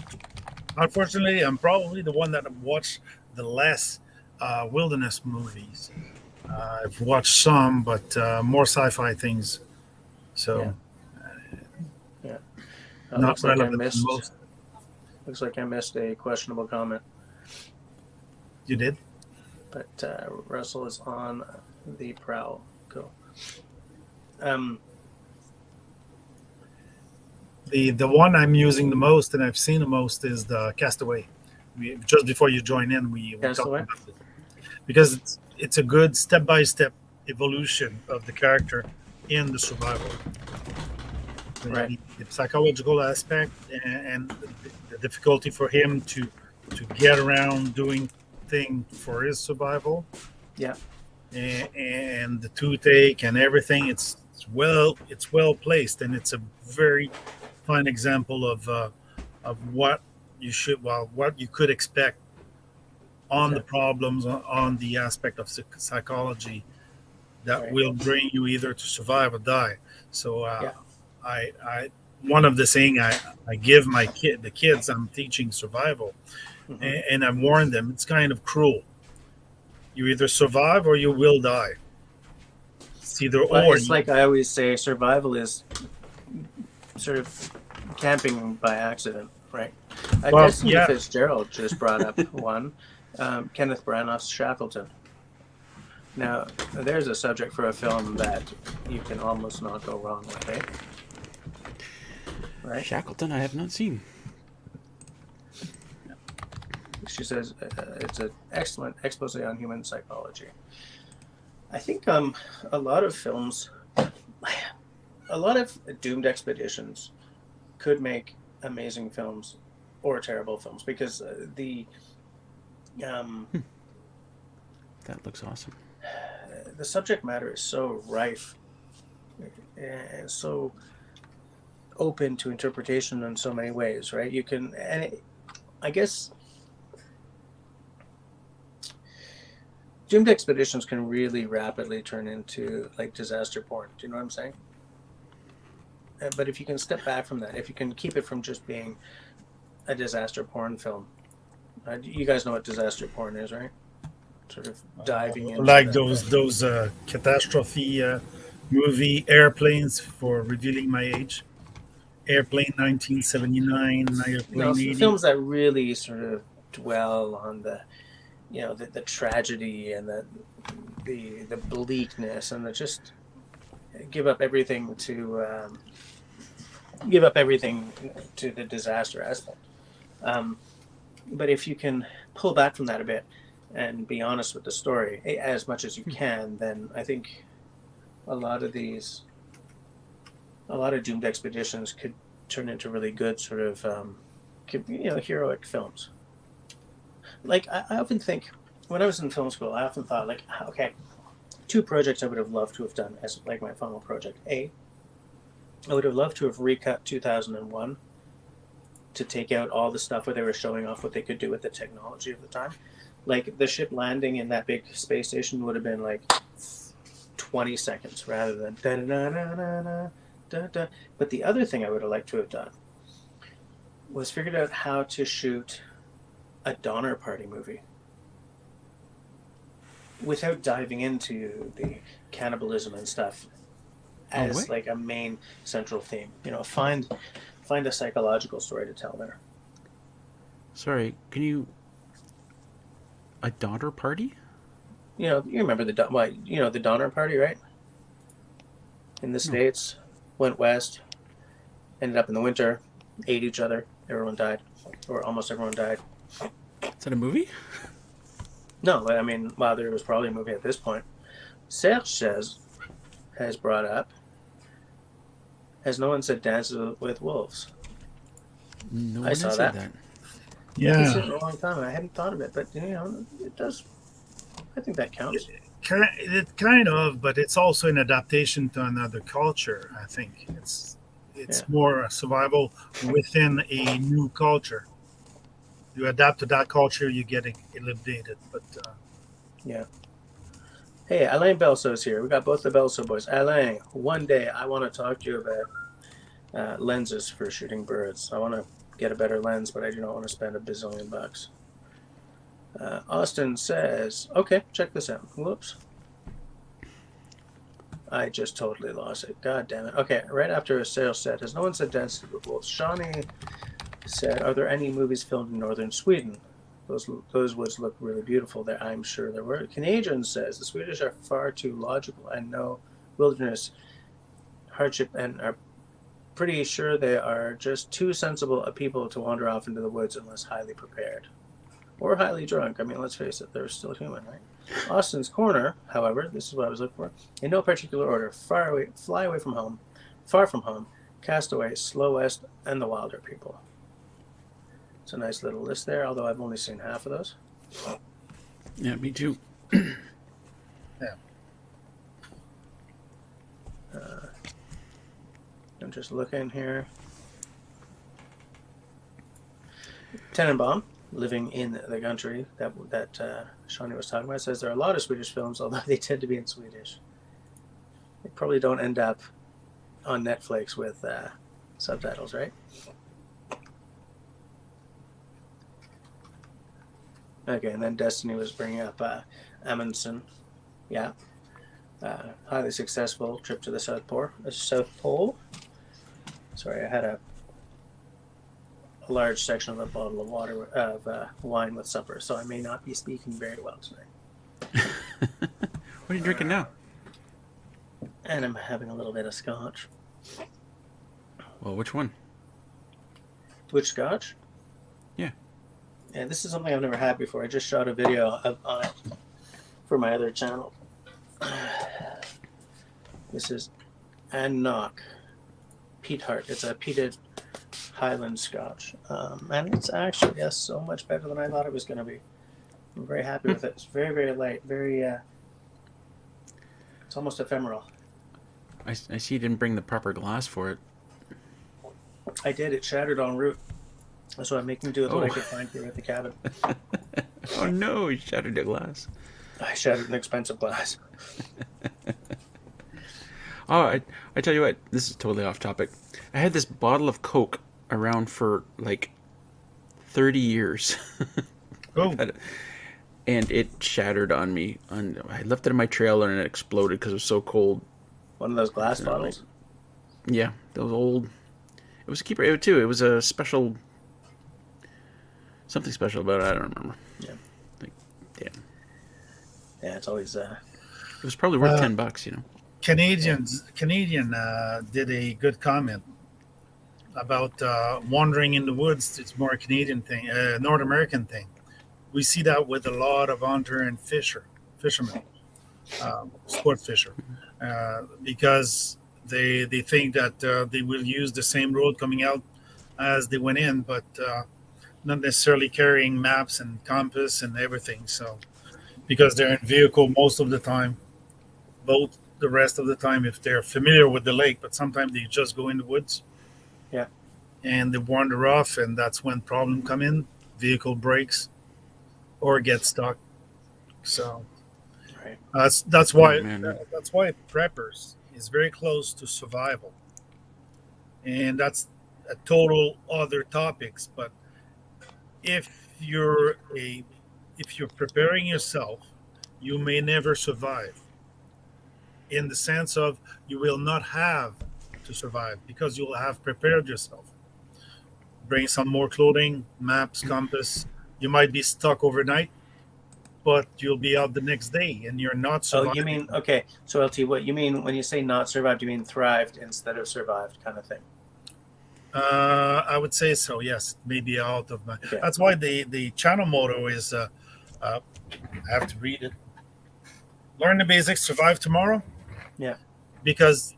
unfortunately, I'm probably the one that watched the less wilderness movies. I've watched some, but more sci-fi things. So, Yeah. not Looks like relevant to most. Looks like I missed a questionable comment. You did? But Russell is on the prowl. Cool. The one I'm using the most and I've seen the most is the Castaway. Just before you join in, we talked Castaway? about it. Because it's a good step-by-step evolution of the character in the survival. Right. The psychological aspect and the difficulty for him to get around doing things for his survival. Yeah. And the toothache and everything, it's well placed, and it's a very fine example of what you could expect on the problems, on the aspect of psychology that will bring you either to survive or die. So I one of the thing I give the kids I'm teaching survival, and I warn them it's kind of cruel. You either survive or you will die. It's either or. It's like I always say, survival is sort of camping by accident, right? Destiny Fitzgerald just brought up one, Kenneth Branagh's Shackleton. Now, there's a subject for a film that you can almost not go wrong with, eh? Right? Shackleton, I have not seen. She says it's an excellent expose on human psychology. I think a lot of films, a lot of doomed expeditions could make amazing films or terrible films because That looks awesome. The subject matter is so rife and so open to interpretation in so many ways, right? You can, I guess doomed expeditions can really rapidly turn into like disaster porn. Do you know what I'm saying? But if you can step back from that, if you can keep it from just being a disaster porn film, you guys know what disaster porn is, right? Sort of diving into like those catastrophe movie Airplanes, for revealing my age. Airplane 1979, Airplane 80. Films that really sort of dwell on the tragedy and the bleakness, and just give up everything to the disaster aspect. But if you can pull back from that a bit and be honest with the story as much as you can, then I think a lot of doomed expeditions could turn into really good sort of heroic films. Like I often think, when I was in film school, I often thought, like, okay, 2 projects I would have loved to have done as like my final project. I would have loved to have recut 2001 to take out all the stuff where they were showing off what they could do with the technology of the time. Like the ship landing in that big space station would have been like 20 seconds rather than da da da da da da da. But the other thing I would have liked to have done was figured out how to shoot a Donner Party movie without diving into the cannibalism and stuff as like a main central theme. You know, find a psychological story to tell there. Sorry, can you... A Donner Party? You know, you remember the Donner Party, right? In the States, went west, ended up in the winter, ate each other, everyone died, or almost everyone died. Is that a movie? No, I mean, well, there was probably a movie at this point. Serge has brought up, has no one said Dances with Wolves? No one I saw said that. Yeah. This is a long time. I hadn't thought of it, but you know, it does. I think that counts. It kind of, but it's also an adaptation to another culture. I think it's more a survival within a new culture. You adapt to that culture, you get eliminated. But yeah. Hey, Alain Belso's here. We got both the Belso boys. Alain, one day I want to talk to you about lenses for shooting birds. I want to get a better lens, but I do not want to spend $1 bazillion. Austin says, okay, check this out. Whoops. I just totally lost it. God damn it. Okay, right after a sales set, has no one said Dances with Wolves? Shawnee said, are there any movies filmed in northern Sweden? Those woods look really beautiful there. I'm sure there were. Canadian says, the Swedish are far too logical and know wilderness hardship and are pretty sure they are just too sensible a people to wander off into the woods unless highly prepared. Or highly drunk. I mean, let's face it, they're still human, right? Austin's Corner, however, this is what I was looking for. In no particular order, Fly Away from Home, Far From Home, Castaway, Slow West, and The Wilder People. It's a nice little list there, although I've only seen half of those. Yeah, me too. yeah. I'm just looking here. Tenenbaum, living in the country that Shawnee was talking about, says there are a lot of Swedish films, although they tend to be in Swedish. They probably don't end up on Netflix with subtitles, right? Okay, and then Destiny was bringing up Amundsen. Yeah. Highly successful trip to the South Pole. Sorry, I had a large section of a bottle of water of wine with supper, so I may not be speaking very well tonight. What are you drinking now? And I'm having a little bit of scotch. Well, which one? Which scotch? Yeah. Yeah, this is something I've never had before. I just shot a video on it for my other channel. This is Annock Peat Heart. It's a peated Highland Scotch, and it's actually so much better than I thought it was going to be. I'm very happy with it. It's very, very light, very. It's almost ephemeral. I see you didn't bring the proper glass for it. I did. It shattered en route. That's what I'm making do with what I could find here at the cabin. Oh no! You shattered the glass. I shattered an expensive glass. Oh, I tell you what, this is totally off topic. I had this bottle of Coke around for like 30 years. Oh. And it shattered on me. I left it in my trailer and it exploded because it was so cold. One of those glass bottles? Yeah, those old. It was a keeper. It was a special. Something special about it. I don't remember. Yeah. Like, damn. Yeah, it's always. It was probably worth $10, you know. Canadian did a good comment about wandering in the woods. It's more a Canadian thing, North American thing. We see that with a lot of hunter and fishermen, sport fisher, because they think that they will use the same road coming out as they went in, but not necessarily carrying maps and compass and everything. So because they're in vehicle most of the time, boat the rest of the time if they're familiar with the lake, but sometimes they just go in the woods. Yeah. And they wander off, and that's when problems come in. Vehicle breaks or get stuck. So Right. That's why man. that's why preppers is very close to survival, and that's a total other topics. But if you're a if you're preparing yourself, you may never survive. In the sense of you will not have to survive because you'll have prepared yourself. Bring some more clothing, maps, compass. You might be stuck overnight, but you'll be out the next day, and you're not Oh, you surviving. mean okay? So LT, what you mean when you say not survived? You mean thrived instead of survived, kind of thing? I would say so. Yes, maybe out of my. Okay. That's why the channel motto is. I have to read it. Learn the basics, survive tomorrow. Yeah. Because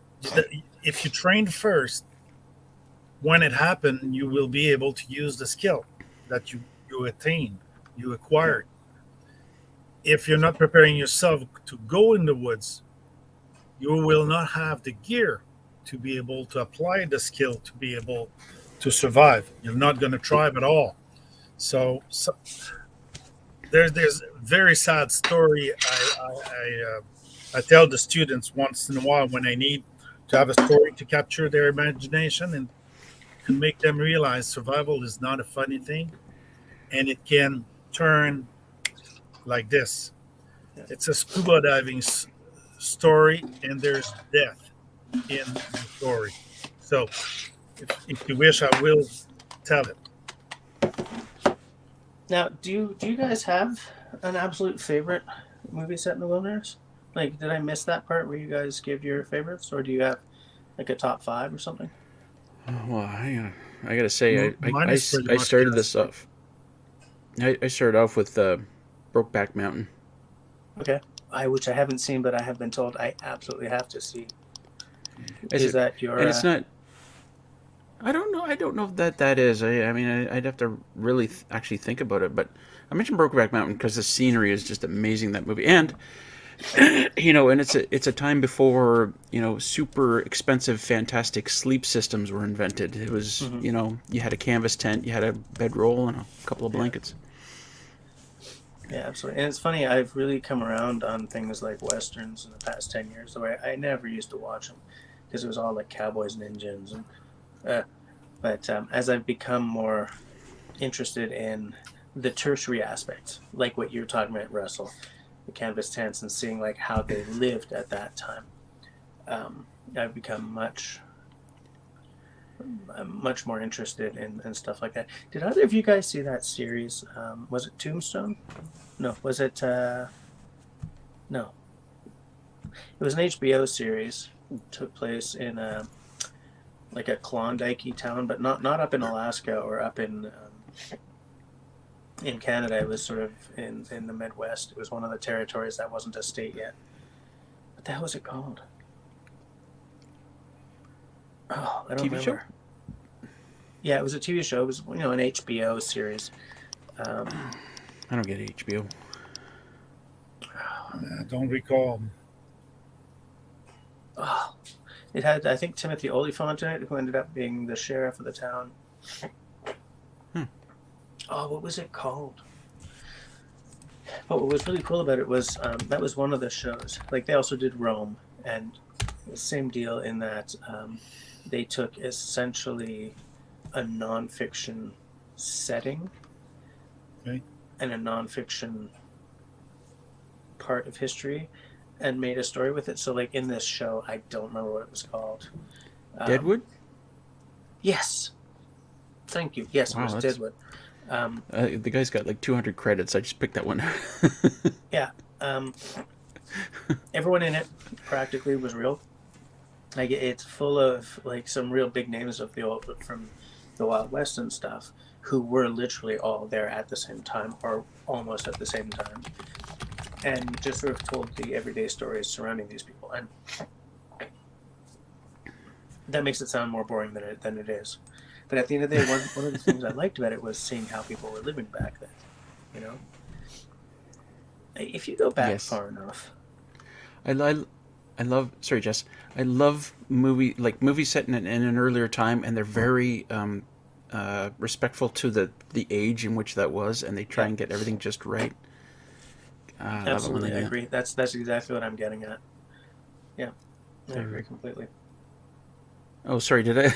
if you train first, when it happened, you will be able to use the skill that you attained, you acquired. If you're not preparing yourself to go in the woods, you will not have the gear to be able to apply the skill to be able to survive. You're not going to thrive at all. So there's a very sad story. I tell the students once in a while when I need to have a story to capture their imagination and to make them realize survival is not a funny thing, and it can turn like this. Yeah. It's a scuba diving story, and there's death in the story. So, if you wish, I will tell it. Now, do you guys have an absolute favorite movie set in the wilderness? Like, did I miss that part where you guys give your favorites, or do you have like a top 5 or something? Well, I gotta say, Mine is pretty I much started this Castaway. off. I started off with Brokeback Mountain. Okay, which I haven't seen, but I have been told I absolutely have to see. Is Is that your? And it's not. I don't know. I don't know if that is. I mean, I'd have to really actually think about it. But I mentioned Brokeback Mountain because the scenery is just amazing, that movie, and and it's a time before super expensive, fantastic sleep systems were invented. It was you had a canvas tent, you had a bedroll, and a couple of blankets. Yeah, absolutely. And it's funny, I've really come around on things like westerns in the past 10 years. So I never used to watch them because it was all like cowboys and Indians. But as I've become more interested in the tertiary aspects, like what you're talking about, Russell, the canvas tents, and seeing like how they lived at that time, I've become much more interested in stuff like that. Did either of you guys see that series? Was it Tombstone? No. Was it? No. It was an HBO series. It took place in like a Klondike town, but not up in Alaska or up in Canada. It was sort of in the Midwest. It was one of the territories that wasn't a state yet. What the hell was it called? Oh, I don't TV remember. show? Yeah, it was a TV show. It was an HBO series. I don't get HBO. I don't recall. Oh, it had, I think, Timothy Olyphant in it, who ended up being the sheriff of the town. Oh, what was it called? But what was really cool about it was that was one of the shows. Like, they also did Rome, and the same deal in that they took essentially a nonfiction setting and a nonfiction part of history and made a story with it. So, like, in this show, I don't remember what it was called. Deadwood? Yes. Thank you. Yes, wow, it was Deadwood. The guy's got like 200 credits. I just picked that one. Yeah. Everyone in it practically was real. Like, it's full of like some real big names of from the Wild West and stuff, who were literally all there at the same time or almost at the same time, and just sort of told the everyday stories surrounding these people. And that makes it sound more boring than it is. But at the end of the day, one of the things I liked about it was seeing how people were living back then. If you go back far enough. I love. Sorry, Jess. I love movies set in an earlier time, and they're very respectful to the age in which that was, and they try and get everything just right. Ah, I love it when Absolutely, they I do that. agree. That's exactly what I'm getting at. Yeah, I agree completely. Oh, sorry, did I?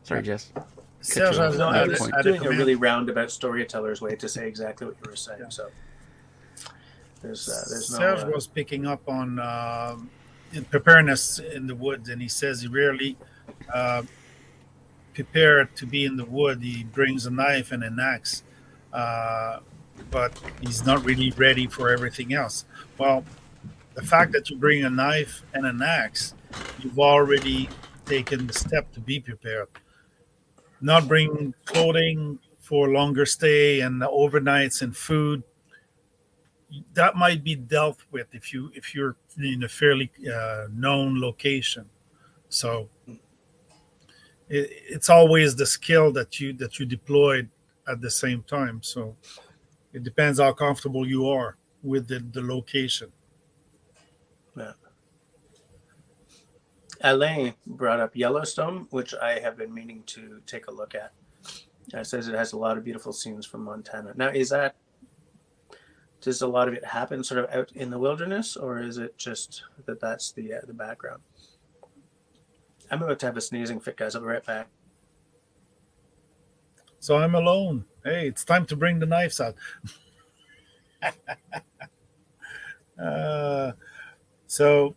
Sorry, Jess. Cut Serge you off No, I had was mid-point. a doing a comment. really roundabout storyteller's way to say exactly what you were saying. Yeah. So there's no Serge was picking up on in preparedness in the woods, and he says he rarely uh, prepared to be in the wood. He brings a knife and an axe, uh, but he's not really ready for everything else. Well, the fact that you bring a knife and an axe, you've already taken the step to be prepared. Not bring clothing for longer stay and overnights and food, that might be dealt with if you're in a fairly known location. So it's always the skill that you deployed at the same time. So it depends how comfortable you are with the location. yeah. Alain brought up Yellowstone, which I have been meaning to take a look at. It says it has a lot of beautiful scenes from Montana. Now, does a lot of it happen sort of out in the wilderness, or is it just that's the background? I'm about to have a sneezing fit, guys. I'll be right back. So I'm alone. Hey, it's time to bring the knives out. uh, so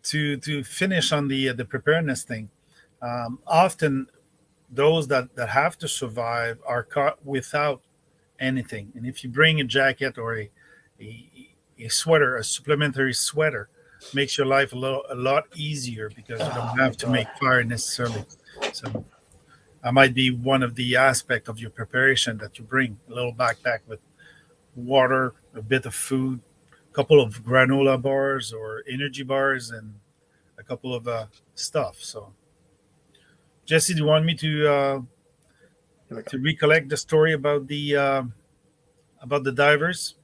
to finish on the preparedness thing, often those that have to survive are caught without anything. And if you bring a jacket or a, a sweater, a supplementary sweater, makes your life a lot easier because you don't Oh my have to god. make fire necessarily. So that might be one of the aspect of your preparation that you bring a little backpack with water, a bit of food, a couple of granola bars or energy bars, and a couple of stuff. So, Jesse, do you want me Here we go. to recollect the story about the divers?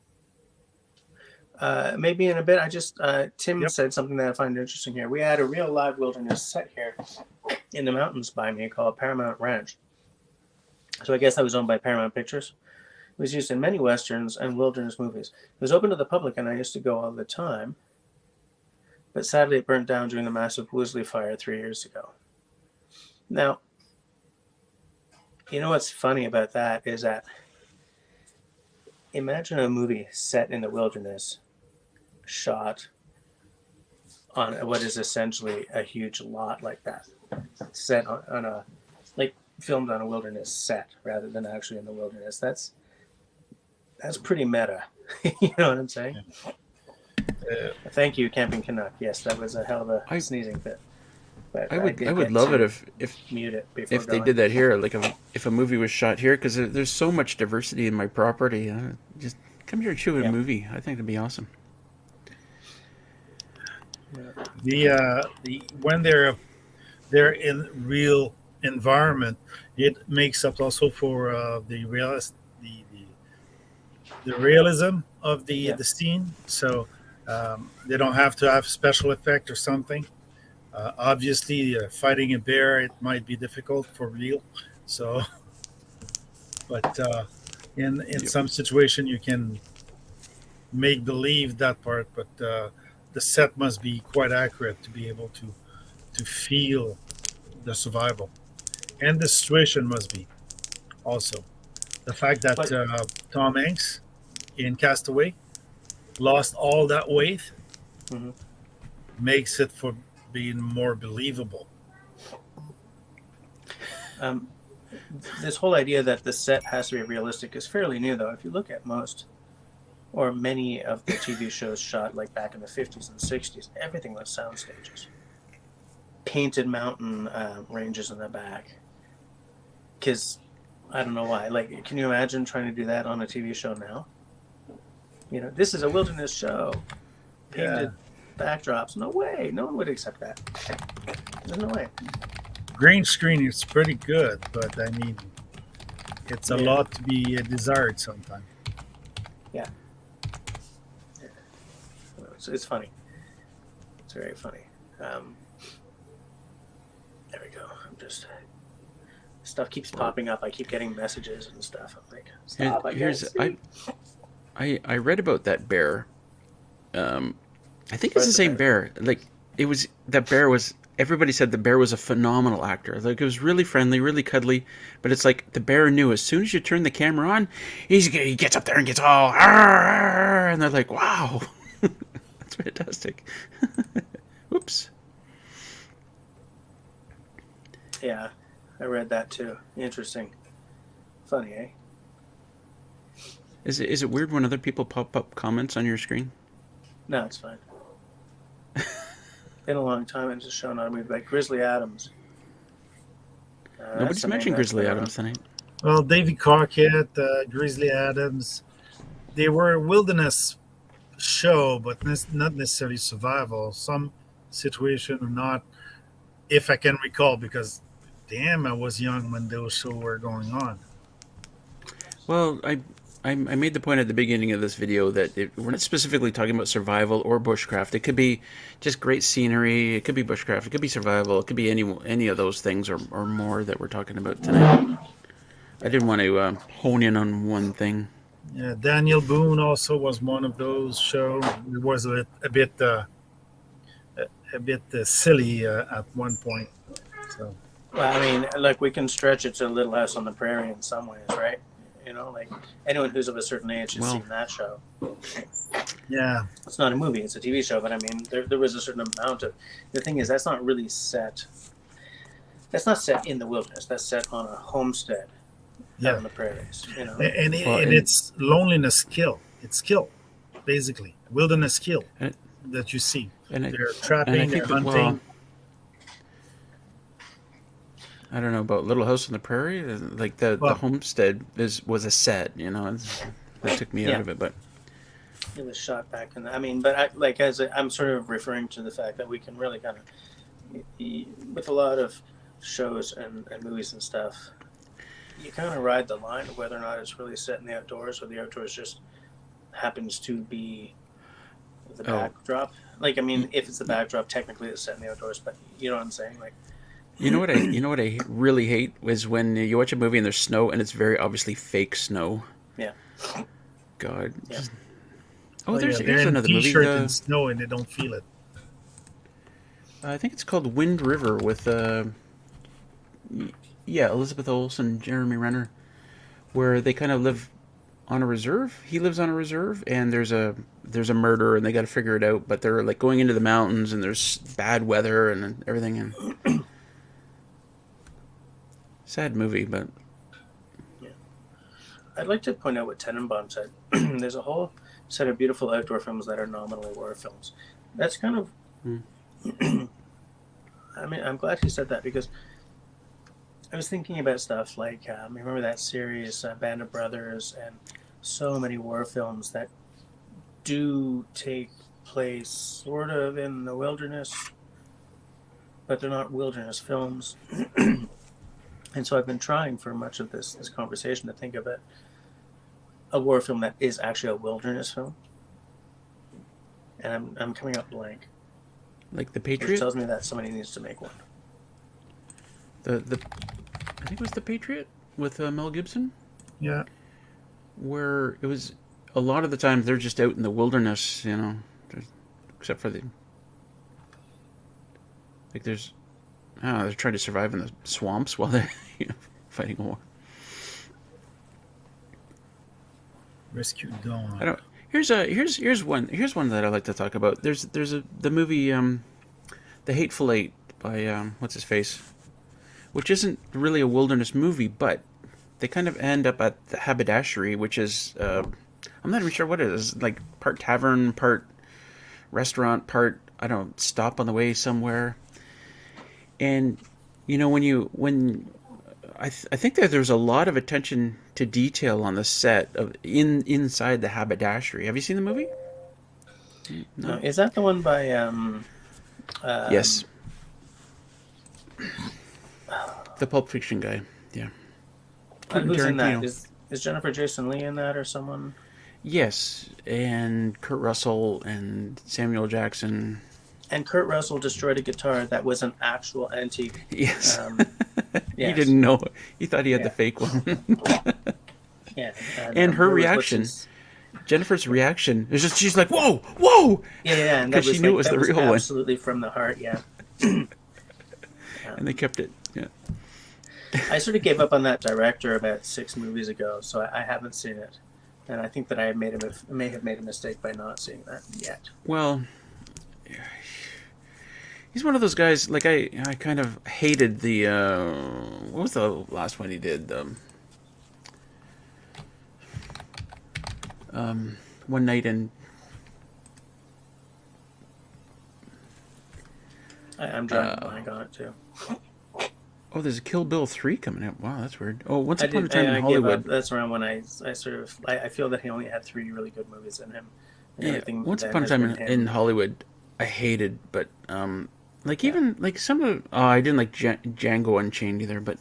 Maybe in a bit. I just Tim Yep. said something that I find interesting here. We had a real live wilderness set here in the mountains by me called Paramount Ranch. So I guess that was owned by Paramount Pictures. It was used in many westerns and wilderness movies. It was open to the public, and I used to go all the time. But sadly, it burnt down during the massive Woolsey fire 3 years ago. Now, you know what's funny about that is that imagine a movie set in the wilderness, shot on what is essentially a huge lot like that, set on a, like, filmed on a wilderness set rather than actually in the wilderness. That's pretty meta. You know what I'm saying? Thank you, Camping Canuck. Yes, that was a hell of a sneezing fit. But I did would get love to it if mute it before if they going. did that here, like if a movie was shot here, because there's so much diversity in my property. Just come here and shoot a Yeah. movie. I think that'd be awesome. The when they're in real environment, it makes up also for the realism of the scene. So they don't have to have special effect or something. Obviously, fighting a bear, it might be difficult for real. So, but in some situation you can make believe that part, but the set must be quite accurate to be able to feel the survival, and the situation must be also the fact that But Tom Hanks in Castaway lost all that weight mhm. makes it for being more believable. This whole idea that the set has to be realistic is fairly new, though. If you look at most or many of the TV shows shot like back in the 50s and 60s, everything was sound stages. Painted mountain ranges in the back. Because I don't know why. Like, can you imagine trying to do that on a TV show now? You know, this is a wilderness show. Painted backdrops. No way. No one would accept that. There's no way. Green screen is pretty good, but I mean, it's a lot to be desired sometimes. Yeah. It's funny. It's very funny. There we go. I'm just stuff keeps popping up. I keep getting messages and stuff. I'm like, stop! I read about that bear. I think it's the same bear. Like that bear was. Everybody said the bear was a phenomenal actor. Like it was really friendly, really cuddly. But it's like the bear knew as soon as you turn the camera on, he gets up there and gets all, and they're like, wow, that's fantastic. Whoops. Yeah, I read that too. Interesting. Funny, eh? Is it weird when other people pop up comments on your screen? No, it's fine. Been a long time and just showing on a movie like Grizzly Adams. Nobody's mentioned Grizzly Adams tonight. Well, Davy Crockett, Grizzly Adams, they were a wilderness show, but not necessarily survival. Some situation or not, if I can recall, because damn, I was young when those shows were going on. Well, I made the point at the beginning of this video that we're not specifically talking about survival or bushcraft. It could be just great scenery. It could be bushcraft. It could be survival. It could be any of those things or more that we're talking about tonight. I didn't want to hone in on one thing. Yeah, Daniel Boone also was one of those shows. It was a bit silly at one point. So. Well, I mean, look, we can stretch it to Little House on the Prairie in some ways, right? You know, like anyone who's of a certain age has seen that show. Yeah. It's not a movie, it's a TV show, but I mean, there was a certain amount of... The thing is, that's not really set... That's not set in the wilderness. That's set on a homestead out on the prairies, you know? And it's loneliness kill. It's kill, basically. Wilderness kill that you see. They're trapping, they're hunting. I don't know about Little House on the Prairie. Like the homestead was a set, you know. That took me out of it, but it was shot back in. But I'm sort of referring to the fact that we can really kind of, with a lot of shows and movies and stuff, you kind of ride the line of whether or not it's really set in the outdoors or the outdoors just happens to be the backdrop. Like, I mean, if it's the backdrop, technically it's set in the outdoors, but you know what I'm saying, like. You know what I really hate is when you watch a movie and there's snow and it's very obviously fake snow. Yeah. God. Yeah. Here's another movie. T-shirt and snow and they don't feel it. I think it's called Wind River with Elizabeth Olsen, Jeremy Renner, where they kind of live on a reserve. He lives on a reserve, and there's a murder, and they got to figure it out. But they're like going into the mountains, and there's bad weather and everything, and. Sad movie, but... Yeah. I'd like to point out what Tenenbaum said. There's a whole set of beautiful outdoor films that are nominally war films. That's kind of... I mean, I'm glad he said that, because I was thinking about stuff like, remember that series, Band of Brothers, and so many war films that do take place sort of in the wilderness, but they're not wilderness films. And so I've been trying for much of this conversation to think of a war film that is actually a wilderness film. And I'm coming up blank. Like The Patriot? Which tells me that somebody needs to make one. I think it was The Patriot with Mel Gibson? Yeah. Where it was, a lot of the times they're just out in the wilderness, you know, except for they're trying to survive in the swamps while they're fighting a war. Rescue Dawn. Here's one that I like to talk about. There's the movie The Hateful Eight by what's his face, which isn't really a wilderness movie, but they kind of end up at the haberdashery, which is I'm not even sure what it is, like part tavern, part restaurant, part stop on the way somewhere. And you know, I think that there's a lot of attention to detail on the set of inside the haberdashery. Have you seen the movie? No. Is that the one by? Yes. The Pulp Fiction guy. Yeah. Who's in that? Is Jennifer Jason Leigh in that or someone? Yes, and Kurt Russell and Samuel Jackson. And Kurt Russell destroyed a guitar that was an actual antique. Yes. Yes. He didn't know. He thought he had the fake one. Yeah. And her reaction Jennifer's reaction is just, she's like, whoa, whoa! Yeah, and that Because was she knew it was that the real one. absolutely from the heart, yeah. And they kept it, yeah. I sort of gave up on that director about 6 movies ago, so I haven't seen it. And I think that I may have made a mistake by not seeing that yet. Well, he's one of those guys, like, I kind of hated the, what was the last one he did? One Night in... I'm drawing a blank on it, too. Oh, there's a Kill Bill 3 coming out. Wow, that's weird. Oh, Once I Upon a Time in gave Hollywood. up. That's around when I feel that he only had 3 really good movies in him. And Yeah, everything Once that Upon a has Time been in him. Hollywood, I hated, but like even like some of I didn't like Django Unchained either, but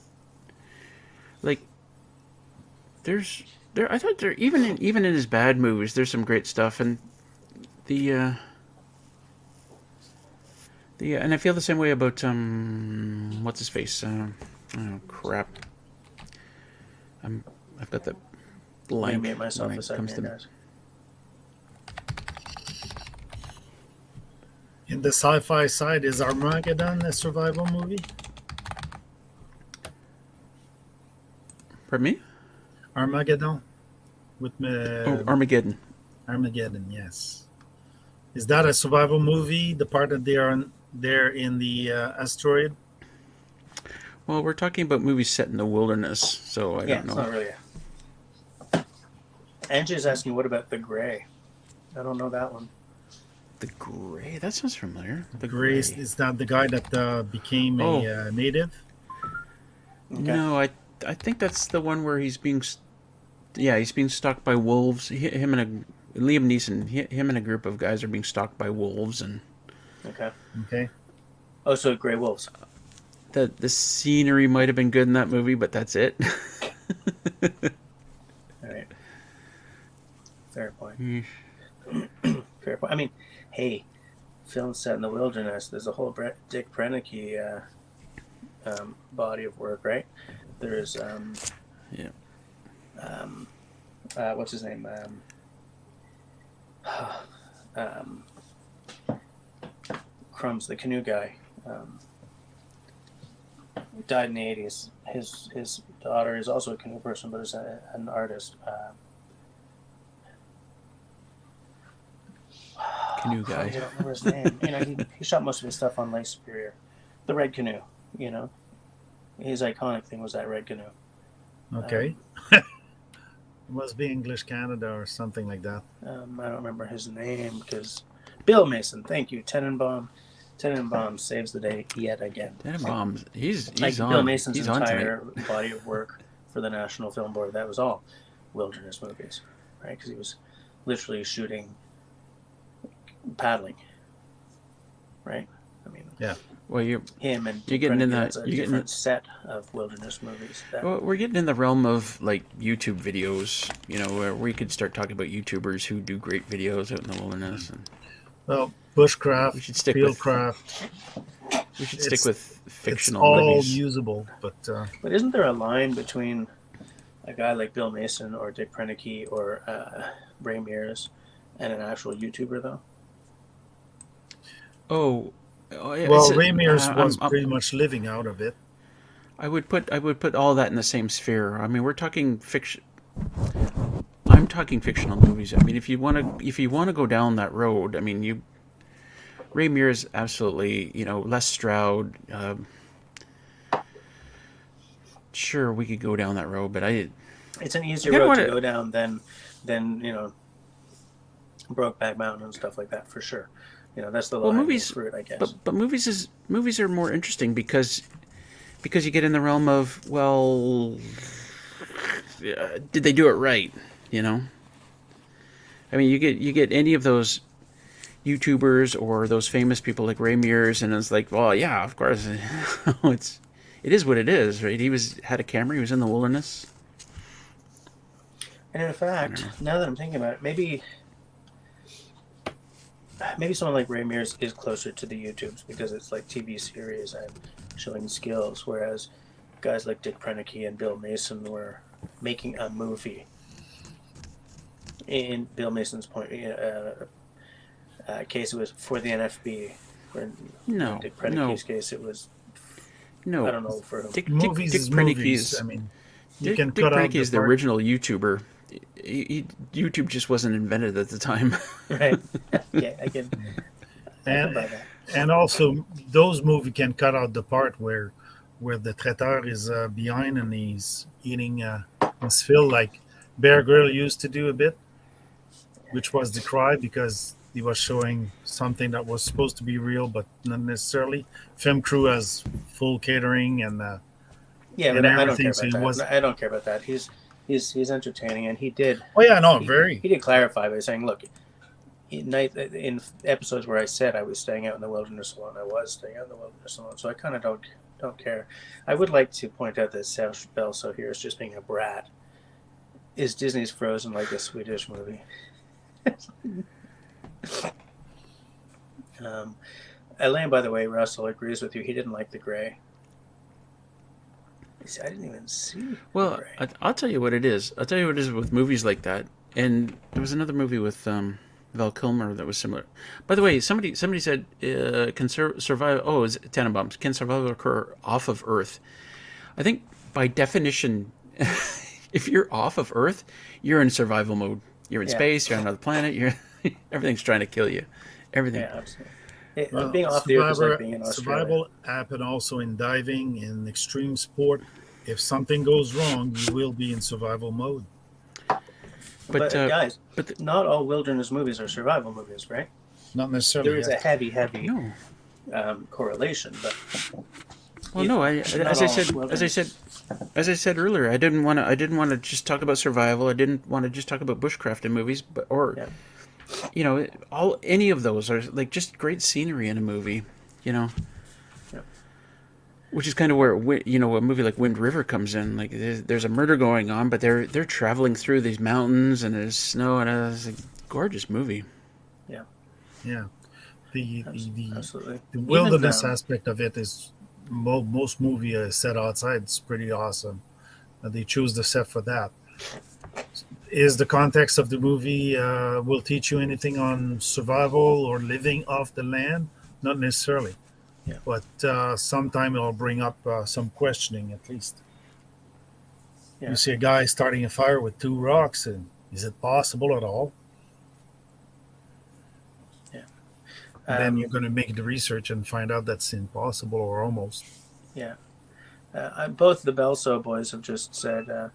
like I thought there even in his bad movies there's some great stuff, and the and I feel the same way about what's his face, oh crap, I've got the blank Mute myself when a it second, comes to guys. In the sci-fi side, is Armageddon a survival movie? pardon me. Armageddon with Armageddon. Armageddon, yes. Is that a survival movie? The part that they're in the asteroid. Well, we're talking about movies set in the wilderness, so I don't know. It's not really. Angie's asking, what about The Gray? I don't know that one. The Gray? That sounds familiar. The Gray is that the guy that became a native? Okay. No, I think that's the one where he's being stalked by wolves. Him and Liam Neeson, him and a group of guys are being stalked by wolves, and Okay. Oh, so Grey Wolves. the scenery might have been good in that movie, but that's it. All right. Fair point. Fair point. I mean, hey, film set in the wilderness. There's a whole Dick Prenneke body of work, right? There's what's his name? Crumbs, the canoe guy. Died in the 80s. His daughter is also a canoe person, but is an artist. Canoe guy. I don't remember his name. He shot most of his stuff on Lake Superior. The red canoe, His iconic thing was that red canoe. Okay. It must be English Canada or something like that. I don't remember his name because Bill Mason. Thank you, Tenenbaum. Tenenbaum saves the day yet again. Tenenbaum, he's on. Bill Mason's he's on entire tonight. body of work for the National Film Board. That was all wilderness movies, right? Because he was literally shooting, paddling, right? I mean, Yeah. Well, him and you're getting in that. that's a You're getting different set of wilderness movies. Well, we're getting in the realm of like YouTube videos, where we could start talking about YouTubers who do great videos out in the wilderness. And Well, bushcraft, we should stick fieldcraft. with It's fictional all movies. usable, but But isn't there a line between a guy like Bill Mason or Dick Prenneke or Ray Mears and an actual YouTuber, though? Oh, well, Ray Mears was pretty much living out of it. I would put all that in the same sphere. I mean, we're talking fiction. I'm talking fictional movies. I mean, if you want to go down that road, I mean, Ray Mears absolutely. Les Stroud. Sure, we could go down that road, but it's an easier road to go down than Brokeback Mountain and stuff like that, for sure. That's the low-hanging fruit, I guess. But movies are more interesting because you get in the realm of, well, did they do it right? I mean, you get any of those YouTubers or those famous people like Ray Mears, and it's like, well, yeah, of course, it is what it is, right? He had a camera, he was in the wilderness. And in fact, now that I'm thinking about it, maybe someone like Ray Mears is closer to the YouTubes because it's like TV series and showing skills, whereas guys like Dick Prenneke and Bill Mason were making a movie. in Bill Mason's point case, it was for the NFB. For No, Dick no, Prenike's case, it was no. I don't know for whom. Dick Movies is movies. Prenike's I mean, you Dick, can Dick cut out Prenike the is the part. original YouTuber. YouTube just wasn't invented at the time. Right? Yeah, I can And buy that. and also those movies can cut out the part where the traiteur is behind and he's eating his fill like Bear Grylls used to do a bit, which was the cry because he was showing something that was supposed to be real but not necessarily. Film crew has full catering and Yeah, and but I don't care everything, so about he that. was. I don't care about that. He's entertaining, and he did. Oh yeah, no, He, very. he did clarify by saying, "Look, in episodes where I said I was staying out in the wilderness alone, I was staying out in the wilderness alone. So I kind of don't care." I would like to point out that Serge Belso here is just being a brat. Is Disney's Frozen like a Swedish movie? Elaine, by the way, Russell agrees with you. He didn't like the gray. I didn't even see. Well, I'll tell you what it is. I'll tell you what it is with movies like that. And there was another movie with Val Kilmer that was similar. By the way, somebody said can survive. Oh, is it Tannenbaums? Can survival occur off of Earth? I think by definition, if you're off of Earth, you're in survival mode. You're in space. You're on another planet. You're everything's trying to kill you. Everything. Yeah, absolutely. Being off the Earth is like being in Australia. Survival happen also in diving, in extreme sport. If something goes wrong, you will be in survival mode. But guys, not all wilderness movies are survival movies, right? Not necessarily. There is a heavy No. correlation, but Well, no. As I said earlier, I didn't want to just talk about survival. I didn't want to just talk about bushcrafting movies, any of those are like just great scenery in a movie, which is kind of where a movie like Wind River comes in. Like there's a murder going on, but they're traveling through these mountains and there's snow and it's a gorgeous movie. Yeah. The Absolutely. the wilderness aspect of it is most movie set outside. It's pretty awesome. They choose the set for that. Is the context of the movie will teach you anything on survival or living off the land? Not necessarily. Yeah. But sometime it'll bring up some questioning at least. Yeah. You see a guy starting a fire with two rocks, and is it possible at all? Yeah. Then you're going to make the research and find out that's impossible or almost. Yeah. Both the Belso boys have just said,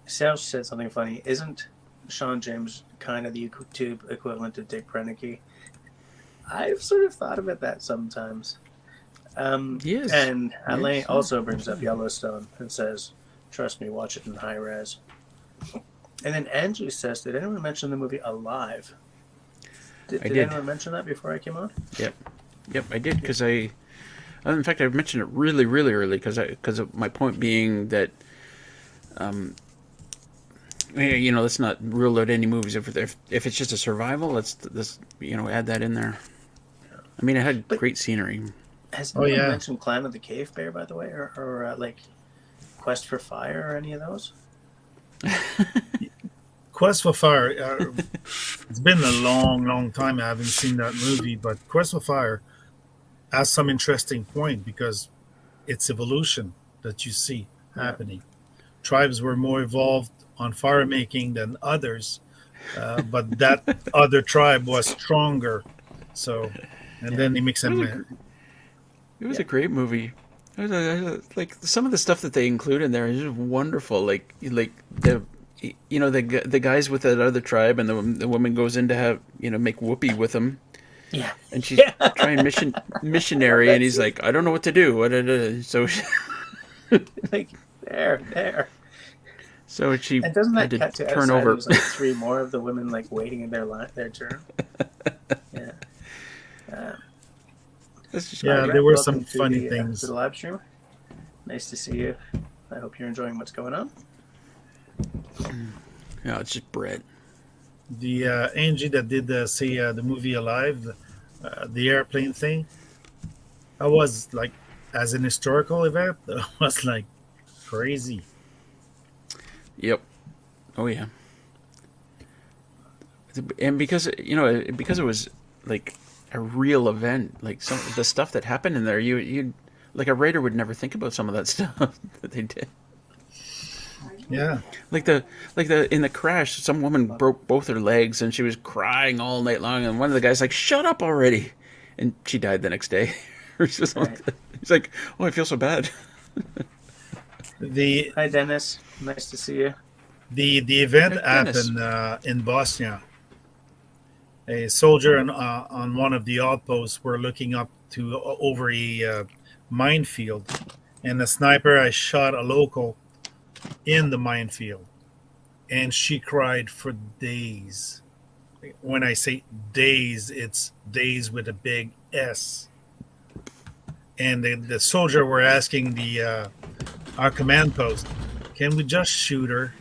Serge said something funny. Isn't Sean James kind of the YouTube equivalent of Dick Prenike? I've sort of thought about that sometimes. Yes. And Alain also brings up Yellowstone and says, "Trust me, watch it in high res." And then Andrew says, "Did anyone mention the movie Alive?" Did anyone mention that before I came on? Yep, I did because in fact, I mentioned it really, really early because of my point being that, let's not rule out any movies if it's just a survival. Let's add that in there. I mean, it had great scenery. Has anyone mentioned Clan of the Cave Bear, by the way, or like Quest for Fire or any of those? Quest for Fire. It's been a long, long time I haven't seen that movie, but Quest for Fire has some interesting point because it's evolution that you see happening. Tribes were more evolved on fire making than others, but that other tribe was stronger. So, and then they mix them in. It was a great movie. Like some of the stuff that they include in there is just wonderful. Like the guys with that other tribe, and the woman goes in to have make whoopee with them. Yeah, and she's trying missionary, and he's like, I don't know what to do. So like there. So she and doesn't that had cut to to turn outside, over. There's like three more of the women like waiting in their turn. Yeah. There were some funny things. To the live stream. Nice to see you. I hope you're enjoying what's going on. Yeah, it's just Brett. The Angie that did the movie Alive, the airplane thing, I was like, as an historical event, that was like crazy. Yep. Oh yeah. and because because it was like a real event, like some of the stuff that happened in there, you like a writer would never think about some of that stuff that they did. Yeah. Like the in the crash, some woman broke both her legs and she was crying all night long, and one of the guys like, "Shut up already," and she died the next day. Or something like Right. that. He's like, "Oh, I feel so bad." The Hi, Dennis. Nice to see you. the event Hey, Dennis. happened in Bosnia. A soldier on one of the outposts were looking up to over a minefield, and the sniper I shot a local in the minefield, and she cried for days. When I say days, it's days with a big S. And the soldier were asking the our command post, "Can we just shoot her?"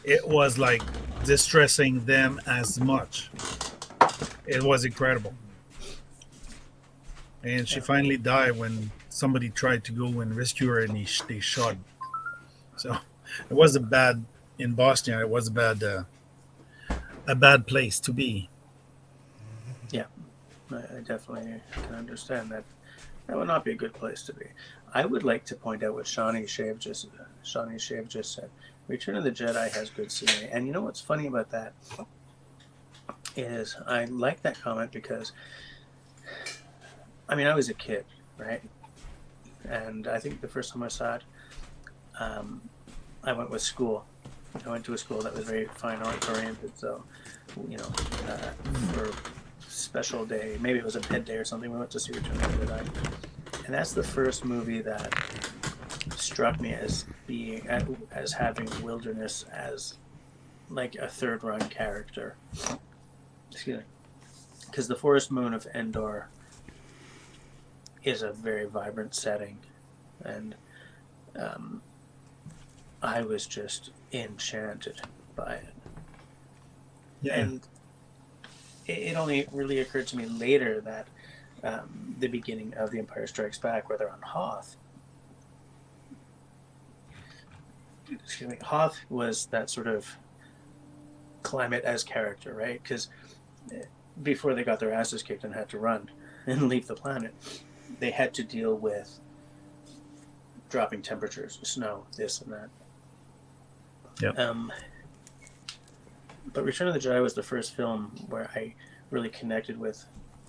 It was like distressing them as much. It was incredible. And she finally died when somebody tried to go and rescue her, and they shot. So it was a bad in Bosnia. It was a bad place to be. Yeah, I definitely can understand that. That would not be a good place to be. I would like to point out what Shawnee Shave just said. Return of the Jedi has good scenery, and you know what's funny about that is I like that comment because I mean I was a kid, right? And I think the first time I saw it, I went with school. I went to a school that was very fine arts oriented, so you know, for special day, maybe it was a ped day or something, we went to see Return of the Jedi, and that's the first movie that struck me as being as having wilderness as like a third run character. Excuse me, because the forest moon of Endor is a very vibrant setting, and I was just enchanted by it. Yeah. And it only really occurred to me later that the beginning of The Empire Strikes Back, where they're on Hoth. Excuse me, Hoth was that sort of climate as character, right? Because before they got their asses kicked and had to run and leave the planet, they had to deal with dropping temperatures, snow, this and that. Yep. But Return of the Jedi was the first film where I really connected with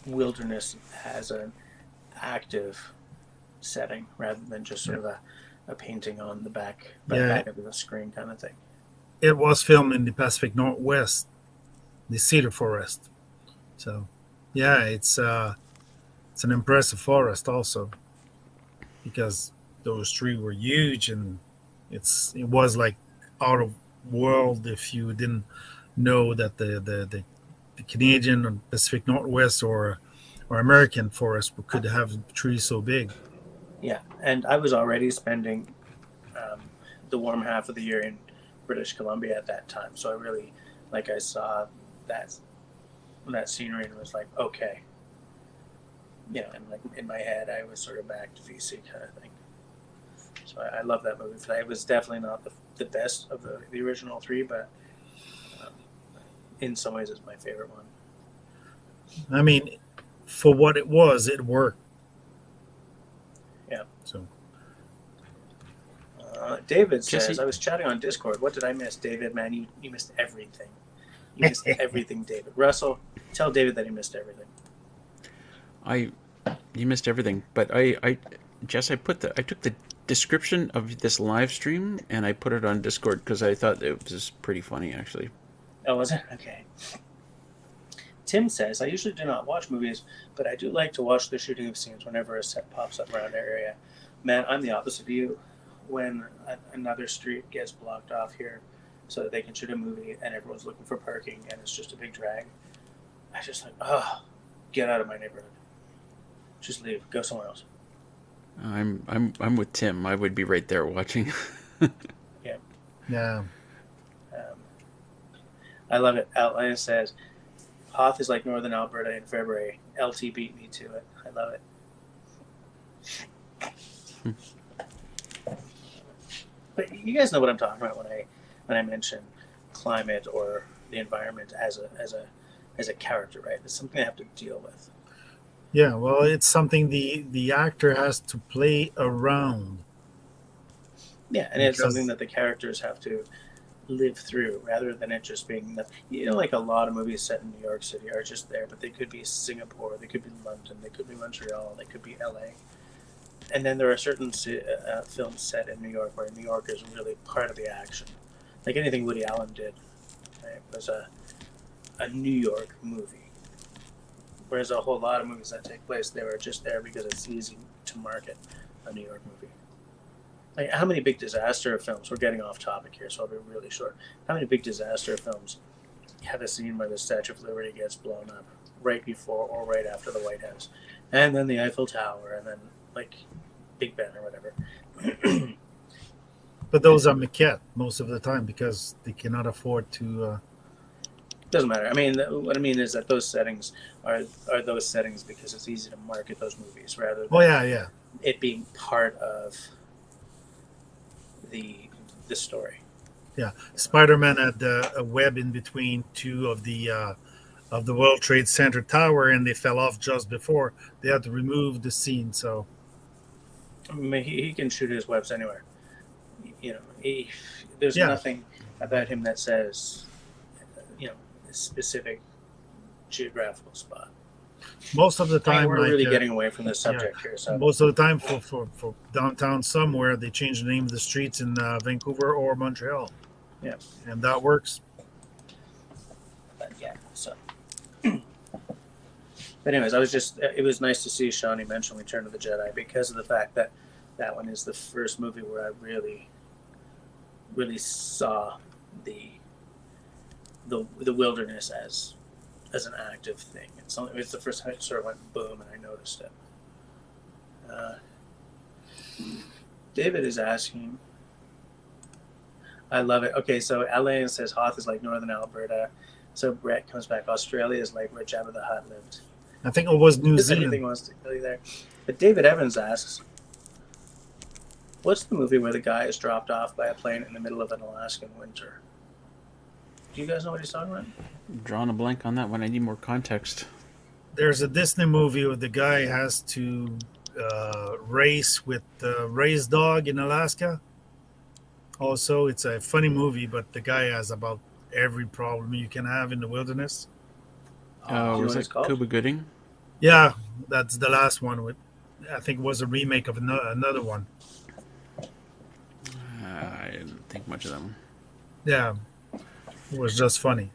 wilderness as an active setting rather than just sort of a painting on the back of the screen kind of thing. It was filmed in the Pacific Northwest, the cedar forest. So, yeah, it's an impressive forest also, because those trees were huge, and it was like out of world if you didn't know that the Canadian or Pacific Northwest or American forest could have trees so big. Yeah, and I was already spending the warm half of the year in British Columbia at that time, so I really I saw that scenery and was like, okay, you know, and like in my head I was sort of back to BC kind of thing. So I love that movie. It was definitely not the best of the original three, but in some ways it's my favorite one. I mean, for what it was, it worked. Yeah. So David says, Jesse? I was chatting on Discord. What did I miss, David? Man, you missed everything. You missed everything, David. Russell, tell David that he missed everything. You missed everything, but Jess, I took the description of this live stream and I put it on Discord because I thought it was pretty funny, actually. Oh, was it? Okay. Tim says, I usually do not watch movies, but I do like to watch the shooting of scenes whenever a set pops up around our area. Man, I'm the opposite of you. When another street gets blocked off here so that they can shoot a movie and everyone's looking for parking and it's just a big drag, I just like, get out of my neighborhood. Just leave. Go somewhere else. I'm with Tim. I would be right there watching. Yeah. yeah, I love it. Outline says, Hoth is like Northern Alberta in February. LT beat me to it. I love it. But you guys know what I'm talking about when I mention climate or the environment as a character, right? It's something I have to deal with. Yeah, well, it's something the actor has to play around. Yeah, and it's something that the characters have to live through rather than it just being, like a lot of movies set in New York City are just there, but they could be Singapore, they could be London, they could be Montreal, they could be LA. And then there are certain films set in New York where New York is really part of the action. Like anything Woody Allen did, right, was a New York movie. Whereas a whole lot of movies that take place, they were just there because it's easy to market a New York movie. Like, how many big disaster films, we're getting off topic here, so I'll be really short. How many big disaster films have a scene where the Statue of Liberty gets blown up right before or right after the White House? And then the Eiffel Tower, and then, like, Big Ben or whatever. But those are maquette most of the time because they cannot afford to... Doesn't matter. I mean, what I mean is that those settings are those settings because it's easy to market those movies rather than it being part of the story. Yeah, Spider-Man had a web in between two of the World Trade Center tower, and they fell off just before. They had to remove the scene. So, I mean, he can shoot his webs anywhere. There's nothing about him that says, a specific geographical spot. Most of the time, we're really getting away from the subject here. So most of the time, for downtown somewhere, they change the name of the streets in Vancouver or Montreal. Yeah, and that works. But yeah, so. But anyways, it was nice to see Shawnee mention Return of the Jedi because of the fact that that one is the first movie where I really, really saw the wilderness as an active thing. It's the first time it sort of went boom and I noticed it. David is asking, I love it. Okay, so LA says Hoth is like northern Alberta. So Brett comes back, Australia is like where Jabba the Hutt lived. I think it was New Zealand. Anything wants to tell you there. But David Evans asks, what's the movie where the guy is dropped off by a plane in the middle of an Alaskan winter? Do you guys know what he's talking about? Drawing a blank on that one. I need more context. There's a Disney movie where the guy has to race with the race dog in Alaska. Also, it's a funny movie, but the guy has about every problem you can have in the wilderness. Was it Cuba Gooding? Yeah, that's the last one. I think it was a remake of another one. I didn't think much of them. Yeah, it was just funny.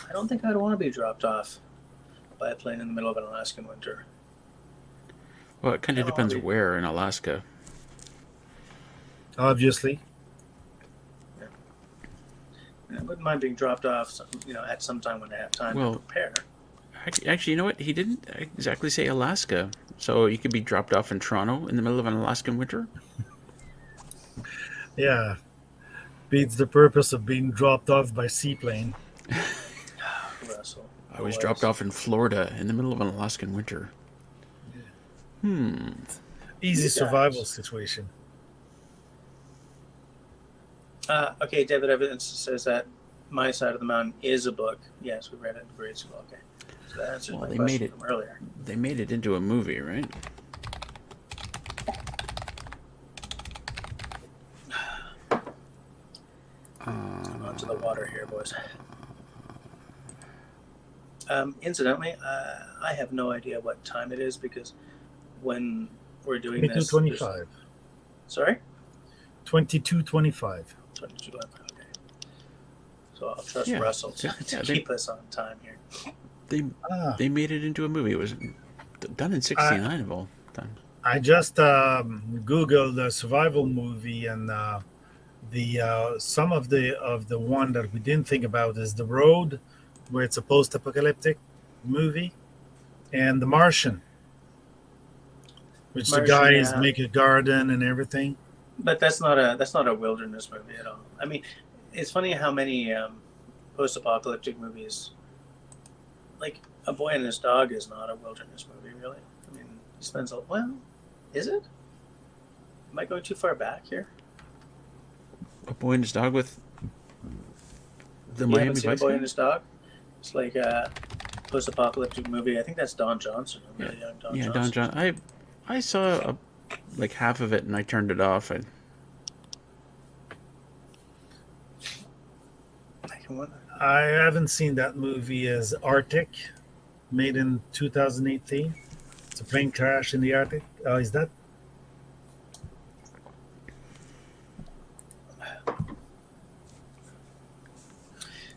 I don't think I'd want to be dropped off by a plane in the middle of an Alaskan winter. Well, it kind of depends where in Alaska. Obviously. Yeah. I wouldn't mind being dropped off, at some time when I have time to prepare. Actually, you know what? He didn't exactly say Alaska. So you could be dropped off in Toronto in the middle of an Alaskan winter? Yeah. Beats the purpose of being dropped off by seaplane. Russell. I was dropped off in Florida in the middle of an Alaskan winter. Easy survival situation. Okay, David Evans says that My Side of the Mountain is a book. Yes, we read it in grade school. Okay, so that answers my question from earlier. They made it into a movie, right? Onto the water here, boys. Incidentally, I have no idea what time it is because when we're doing this... 22:25. Sorry? 22:25. 22:25, okay. So I'll trust Russell to keep us on time here. They made it into a movie. It was done in 1969 of all time. I just Googled the survival movie, and some of the one that we didn't think about is The Road, where it's a post-apocalyptic movie, and The Martian, which the guys make a garden and everything. But that's not a wilderness movie at all. I mean, it's funny how many post-apocalyptic movies, like A Boy and His Dog, is not a wilderness movie, really. I mean, spends a well. Is it? Am I going too far back here? A Boy and His Dog with the You Miami haven't seen A Vice Boy guy? and His Dog? It's like a post-apocalyptic movie. I think that's Don Johnson, a really young Don Yeah, Johnson. Don John. I saw like half of it and I turned it off. I haven't seen that movie as Arctic, made in 2018. It's a plane crash in the Arctic. Is that?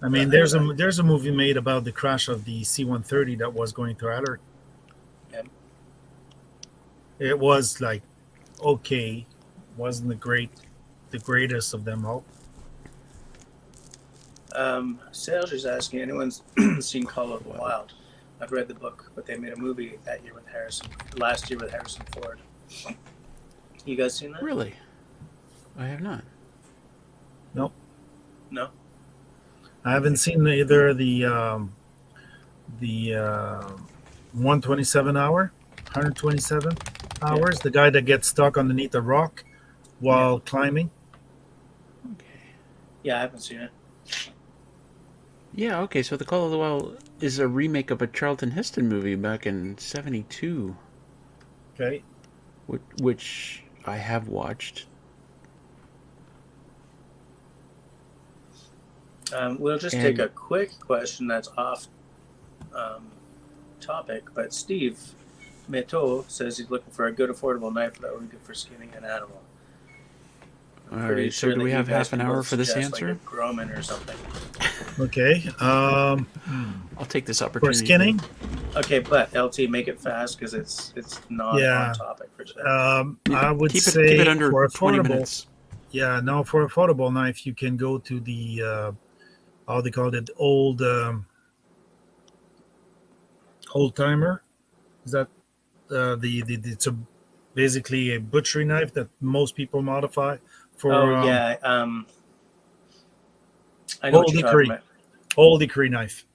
I mean, there's a movie made about the crash of the C-130 that was going to Antarctica. Yeah. It was like okay, wasn't the greatest of them all. Serge is asking, anyone's seen Call of the Wild? I've read the book, but they made a movie last year with Harrison Ford. You guys seen that? Really? I have not. Nope. No? I haven't seen either the 127 hours, the guy that gets stuck underneath a rock while climbing. Okay. Yeah, I haven't seen it. Yeah, okay, so The Call of the Wild is a remake of a Charlton Heston movie back in 72. Okay. Which I have watched. We'll just take a quick question that's off topic, but Steve Meto says he's looking for a good affordable knife that would be good for skinning an animal. All right, so do we have half an hour for this answer? Like a Grumman or something. Okay. I'll take this opportunity. For skinning? Okay, but LT, make it fast because it's not on topic for today. I would keep say it under for 20 affordable, minutes. Yeah, no, for a affordable knife, you can go to the how they call it, old timer. Is that it's basically a butchery knife that most people modify for? I know what you're talking about. Old Decree knife.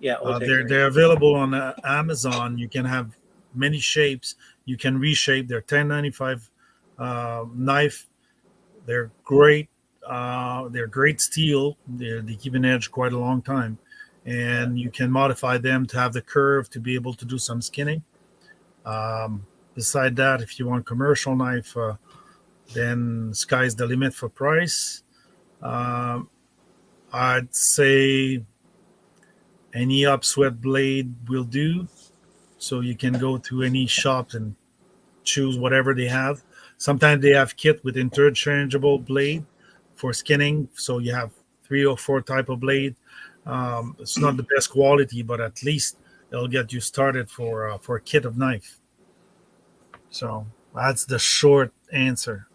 Yeah, they're available on Amazon. You can have many shapes. You can reshape. They're $10.95 knife. They're great. They're great steel. They keep an edge quite a long time, and you can modify them to have the curve to be able to do some skinning. Beside that, if you want commercial knife, then sky's the limit for price. I'd say any upswept blade will do. So you can go to any shop and choose whatever they have. Sometimes they have kit with interchangeable blade for skinning. So you have 3 or 4 type of blade. It's not the best quality, but at least it'll get you started for a kit of knife. So that's the short answer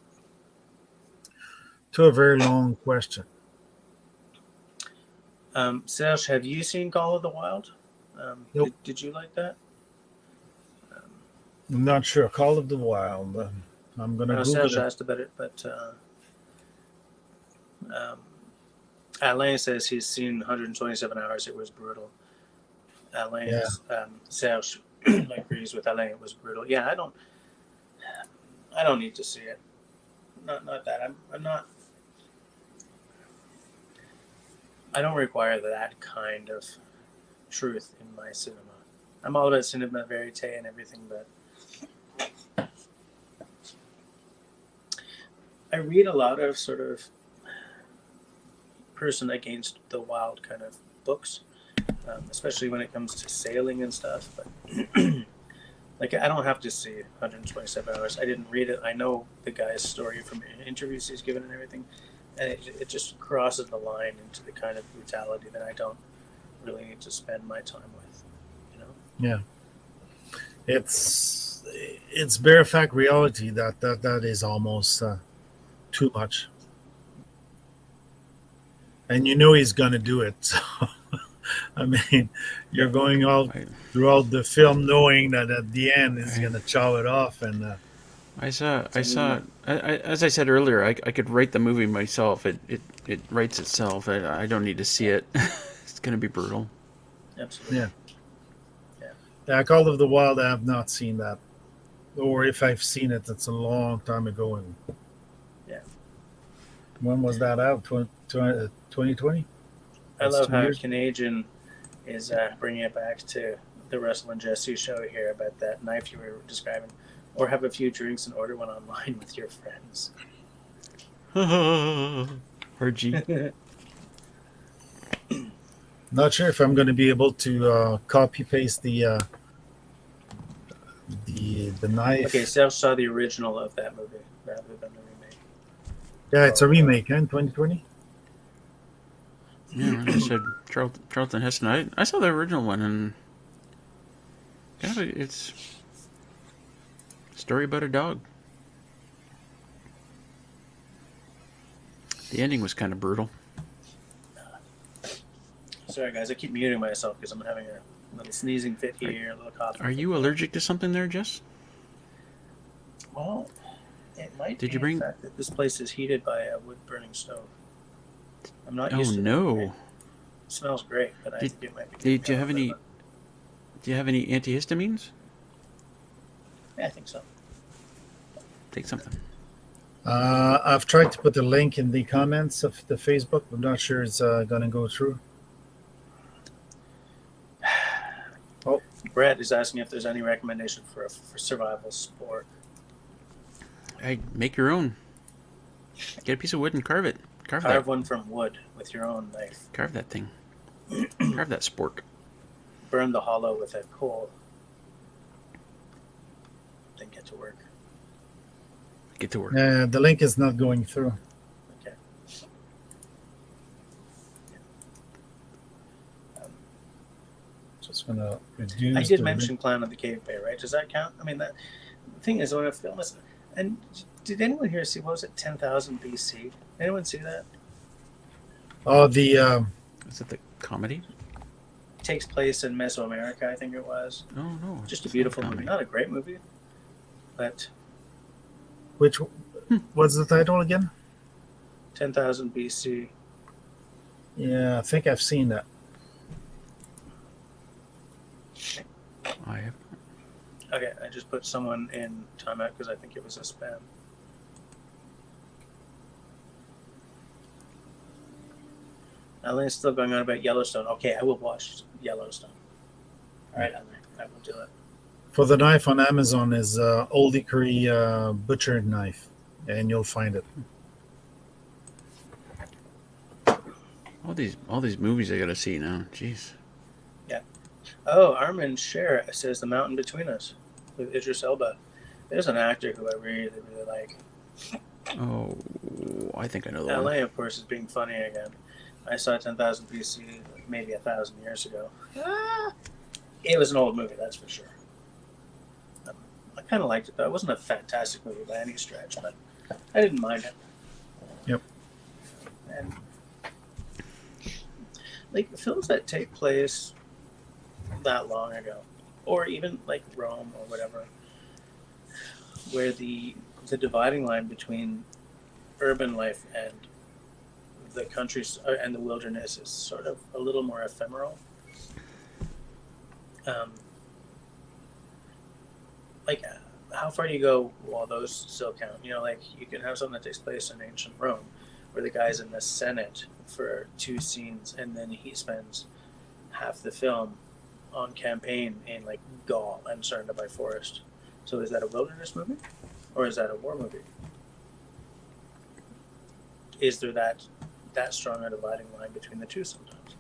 to a very long question. Serge, have you seen Call of the Wild? Nope. Did you like that? I'm not sure. Call of the Wild. I'm going to Google Serge it. asked about it, but Alain says he's seen 127 hours. It was brutal. Alain, Serge agrees with Alain. It was brutal. Yeah, I don't need to see it. Not that. I'm not. I don't require that kind of truth in my cinema. I'm all about cinema verite and everything, but I read a lot of sort of person against the wild kind of books, especially when it comes to sailing and stuff. But like, I don't have to see 127 hours. I didn't read it. I know the guy's story from interviews he's given and everything. And it just crosses the line into the kind of brutality that I don't really need to spend my time with, you know? Yeah. It's bare fact reality that is almost too much. And you know he's going to do it. So, I mean, you're going all throughout the film knowing that at the end he's going to chow it off. And as I said earlier, I could write the movie myself. It writes itself. I don't need to see it. It's going to be brutal. Absolutely. Yeah, Call of the Wild, I have not seen that. or if I've seen it, it's a long time ago. And Yeah. when was that out? 2020? I That's love 2 how years. Canadian is bringing it back to the Russell and Jesse show here about that knife you were describing, or have a few drinks and order one online with your friends. RG. Not sure if I'm going to be able to copy paste the knife. Okay, so I saw the original of that movie rather than the remake. Yeah, it's a remake, in 2020. Yeah, I said Charlton Heston. I saw the original one, and yeah, it's a story about a dog. The ending was kind of brutal. Sorry, guys, I keep muting myself because I'm having a little sneezing fit here, a little cough. Are you allergic to something there, Jess? Well, it might Did be you bring- the fact that this place is heated by a wood-burning stove. I'm not Oh used to no! it. It smells great, but I Did- think it might be. Do you have any? Do you have any antihistamines? Yeah, I think so. Take something. I've tried to put the link in the comments of the Facebook. I'm not sure it's going to go through. Brett is asking if there's any recommendation for survival sport. I make your own. Get a piece of wood and carve it. Carve one from wood with your own knife. Carve that thing. Carve that spork. Burn the hollow with a coal. Then get to work. Get to work. The link is not going through. Okay. Just going to reduce. I did the mention Clan of the Cave Bear, right? Does that count? I mean, the thing is, when I film this, and did anyone here see, what was it, 10,000 BC? Anyone see that? Oh, the Is it the comedy? It takes place in Mesoamerica, I think it was. Oh no! Just a it's beautiful not movie. comedy. Not a great movie, but which what's the title again? 10,000 BC. Yeah, I think I've seen that. I have. Okay, I just put someone in timeout because I think it was a spam. Elaine's still going on about Yellowstone. Okay, I will watch Yellowstone. All right, Elaine, I will do it. For the knife on Amazon is Old Hickory butcher knife, and you'll find it. All these movies I gotta see now. Jeez. Oh, Armin Scher says The Mountain Between Us with Idris Elba. There's an actor who I really, really like. Oh, I think I know the one. LA, of course, is being funny again. I saw 10,000 BC maybe 1,000 years ago. It was an old movie, that's for sure. I kind of liked it, though. It wasn't a fantastic movie by any stretch, but I didn't mind it. Yep. And like films that take place that long ago, or even like Rome or whatever, where the dividing line between urban life and the countries and the wilderness is sort of a little more ephemeral. Like how far do you go while those still count? You know, like you can have something that takes place in ancient Rome where the guy's in the Senate for 2 scenes and then he spends half the film on campaign in like Gaul and surrounded by forest. So is that a wilderness movie or is that a war movie? Is there that strong a dividing line between the two sometimes?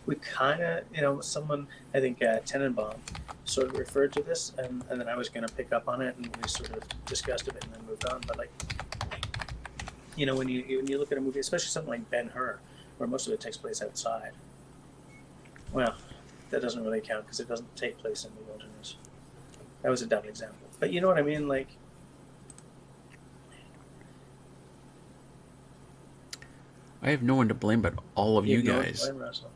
We kind of, you know, someone, I think Tenenbaum sort of referred to this and then I was going to pick up on it and we sort of discussed it and then moved on. But like, you know, when you look at a movie, especially something like Ben-Hur, where most of it takes place outside, well, that doesn't really count because it doesn't take place in the wilderness. That was a dumb example. But you know what I mean? Like, I have no one to blame but all of you have no one to guys. blame, Russell.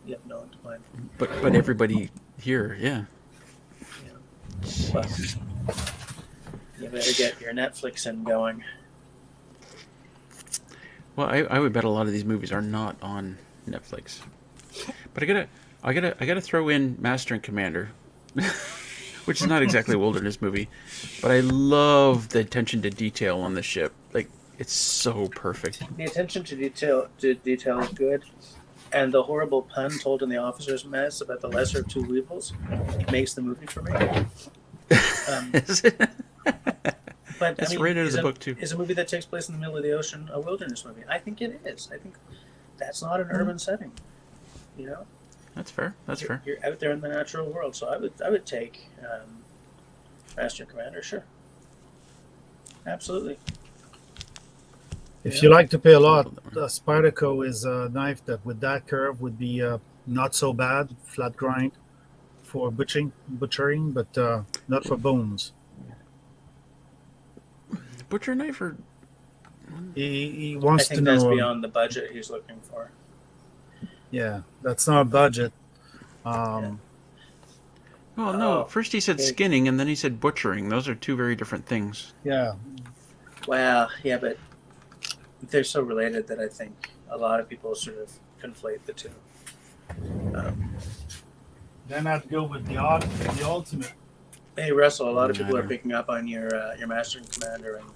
You have no one to blame. But everybody here, yeah. Well, you better get your Netflix in going. Well, I would bet a lot of these movies are not on Netflix. But I gotta throw in Master and Commander which is not exactly a wilderness movie, but I love the attention to detail on the ship. Like, it's so perfect. The attention to detail is good, and the horrible pun told in the officer's mess about the lesser of two evils makes the movie for me. Is it? But It's right out of the book too. Is a movie that takes place in the middle of the ocean a wilderness movie? I think it is. I think that's not an urban setting. You know, That's fair. That's fair. You're out there in the natural world, so I would take Master and Commander. Sure, absolutely. If you like to pay a lot, Spyderco is a knife that with that curve would be not so bad, flat grind for butchering, but not for bones. Butcher knife or He wants I to think that's know. beyond the budget he's looking for. Yeah, that's not a budget. Oh no! First he said skinning, and then he said butchering. Those are two very different things. Yeah. Well, yeah, but they're so related that I think a lot of people sort of conflate the two. Then I'd go with the ultimate. Hey Russell, a lot of people are picking up on your Master and Commander and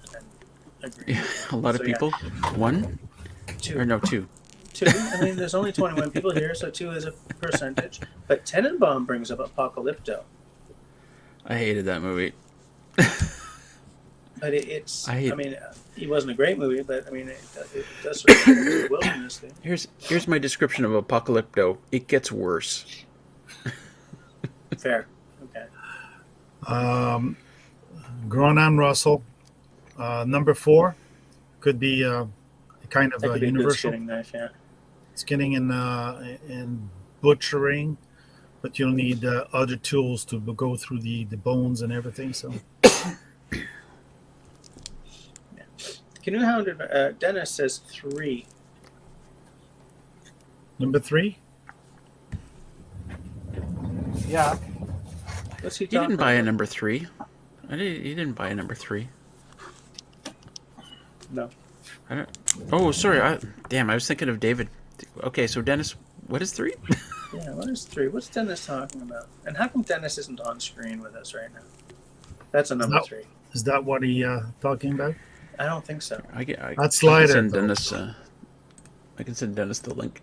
agree. A lot of people. One? Two. Or no, two. Two. I mean, there's only 21 people here, so two is a percentage. But Tenenbaum brings up Apocalypto. I hated that movie. But I mean, it wasn't a great movie, but I mean, it does sort of the wilderness thing. Here's my description of Apocalypto. It gets worse. Fair. Okay. Gronan Russell, number 4, could be kind of That a could be a good universal skinning knife, yeah. skinning and butchering, but you'll need other tools to go through the bones and everything. So, Canoe Hound, Dennis says 3. number 3. Yeah. What's he He didn't talking buy a about? number 3. He didn't buy a number 3. No. I don't. Oh, sorry. I was thinking of David. Okay, so Dennis, what is 3? Yeah, what is 3? What's Dennis talking about? And how come Dennis isn't on screen with us right now? That's a number 3. Is that what he talking about? I don't think so. That's Slider, I can send though. Dennis. I can send Dennis the link.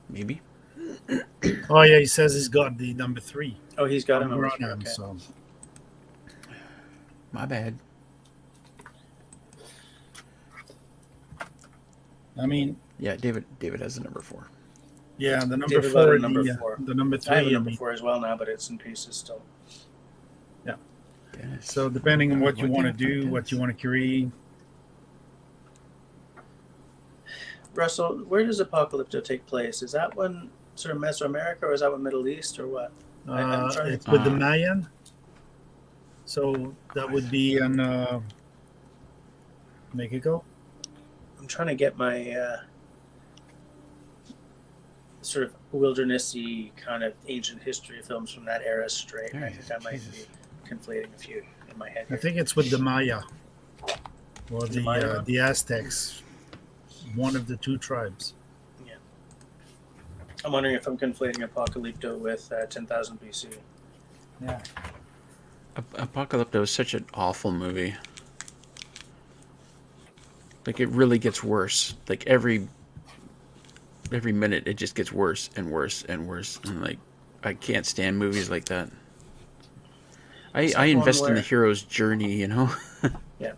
Maybe. Oh yeah, he says he's got the number 3. Oh, he's got a number 3. Gronan, Okay. so. My bad. I mean, Yeah, David has the number 4. yeah, the number David bought 4, a number 4. the number 3. I have a number 4 as well now, but it's in pieces still. Dennis. So depending on what you What want to do you do, think what you want to carry. Russell, where does Apocalypto take place? Is that one sort of Mesoamerica, or is that one Middle East, or what? I'm trying It's to... with the Mayan. So that would be in Mexico. I'm trying to get my sort of wildernessy kind of ancient history films from that era straight. There I he think is, I might Jesus. be conflating a few in my head I here. think it's with the Maya or The Maya? the Aztecs. One of the 2 tribes. I'm wondering if I'm conflating Apocalypto with 10,000 BC. Yeah. Apocalypto is such an awful movie. Like, it really gets worse. Like, every minute it just gets worse and worse and worse. And like, I can't stand movies like that. I invest in the hero's journey, you know. Yeah.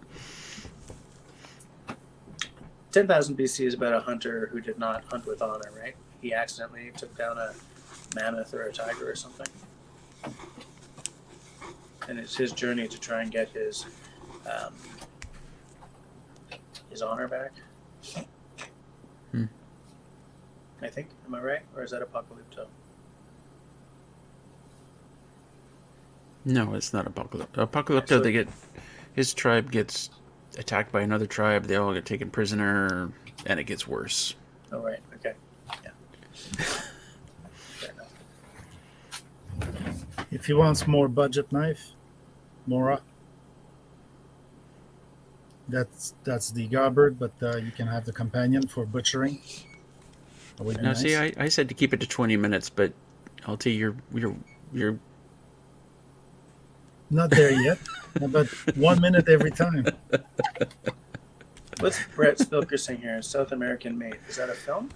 10,000 BC is about a hunter who did not hunt with honor, right? He accidentally took down a mammoth or a tiger or something. And it's his journey to try and get his honor back. I think. Am I right? Or is that Apocalypto? No, it's not Apocalypto. Apocalypto, his tribe gets attacked by another tribe. They all get taken prisoner, and it gets worse. Oh, right. Okay. Yeah. Fair enough. If he wants more budget knife, Mora. That's the Gabbard, but you can have the companion for butchering. That would be Now, nice. see, I said to keep it to 20 minutes, but I'll tell you, you're you're Not there yet, but 1 minute every time. What's Brett Spilker saying here? South American made. Is that a film?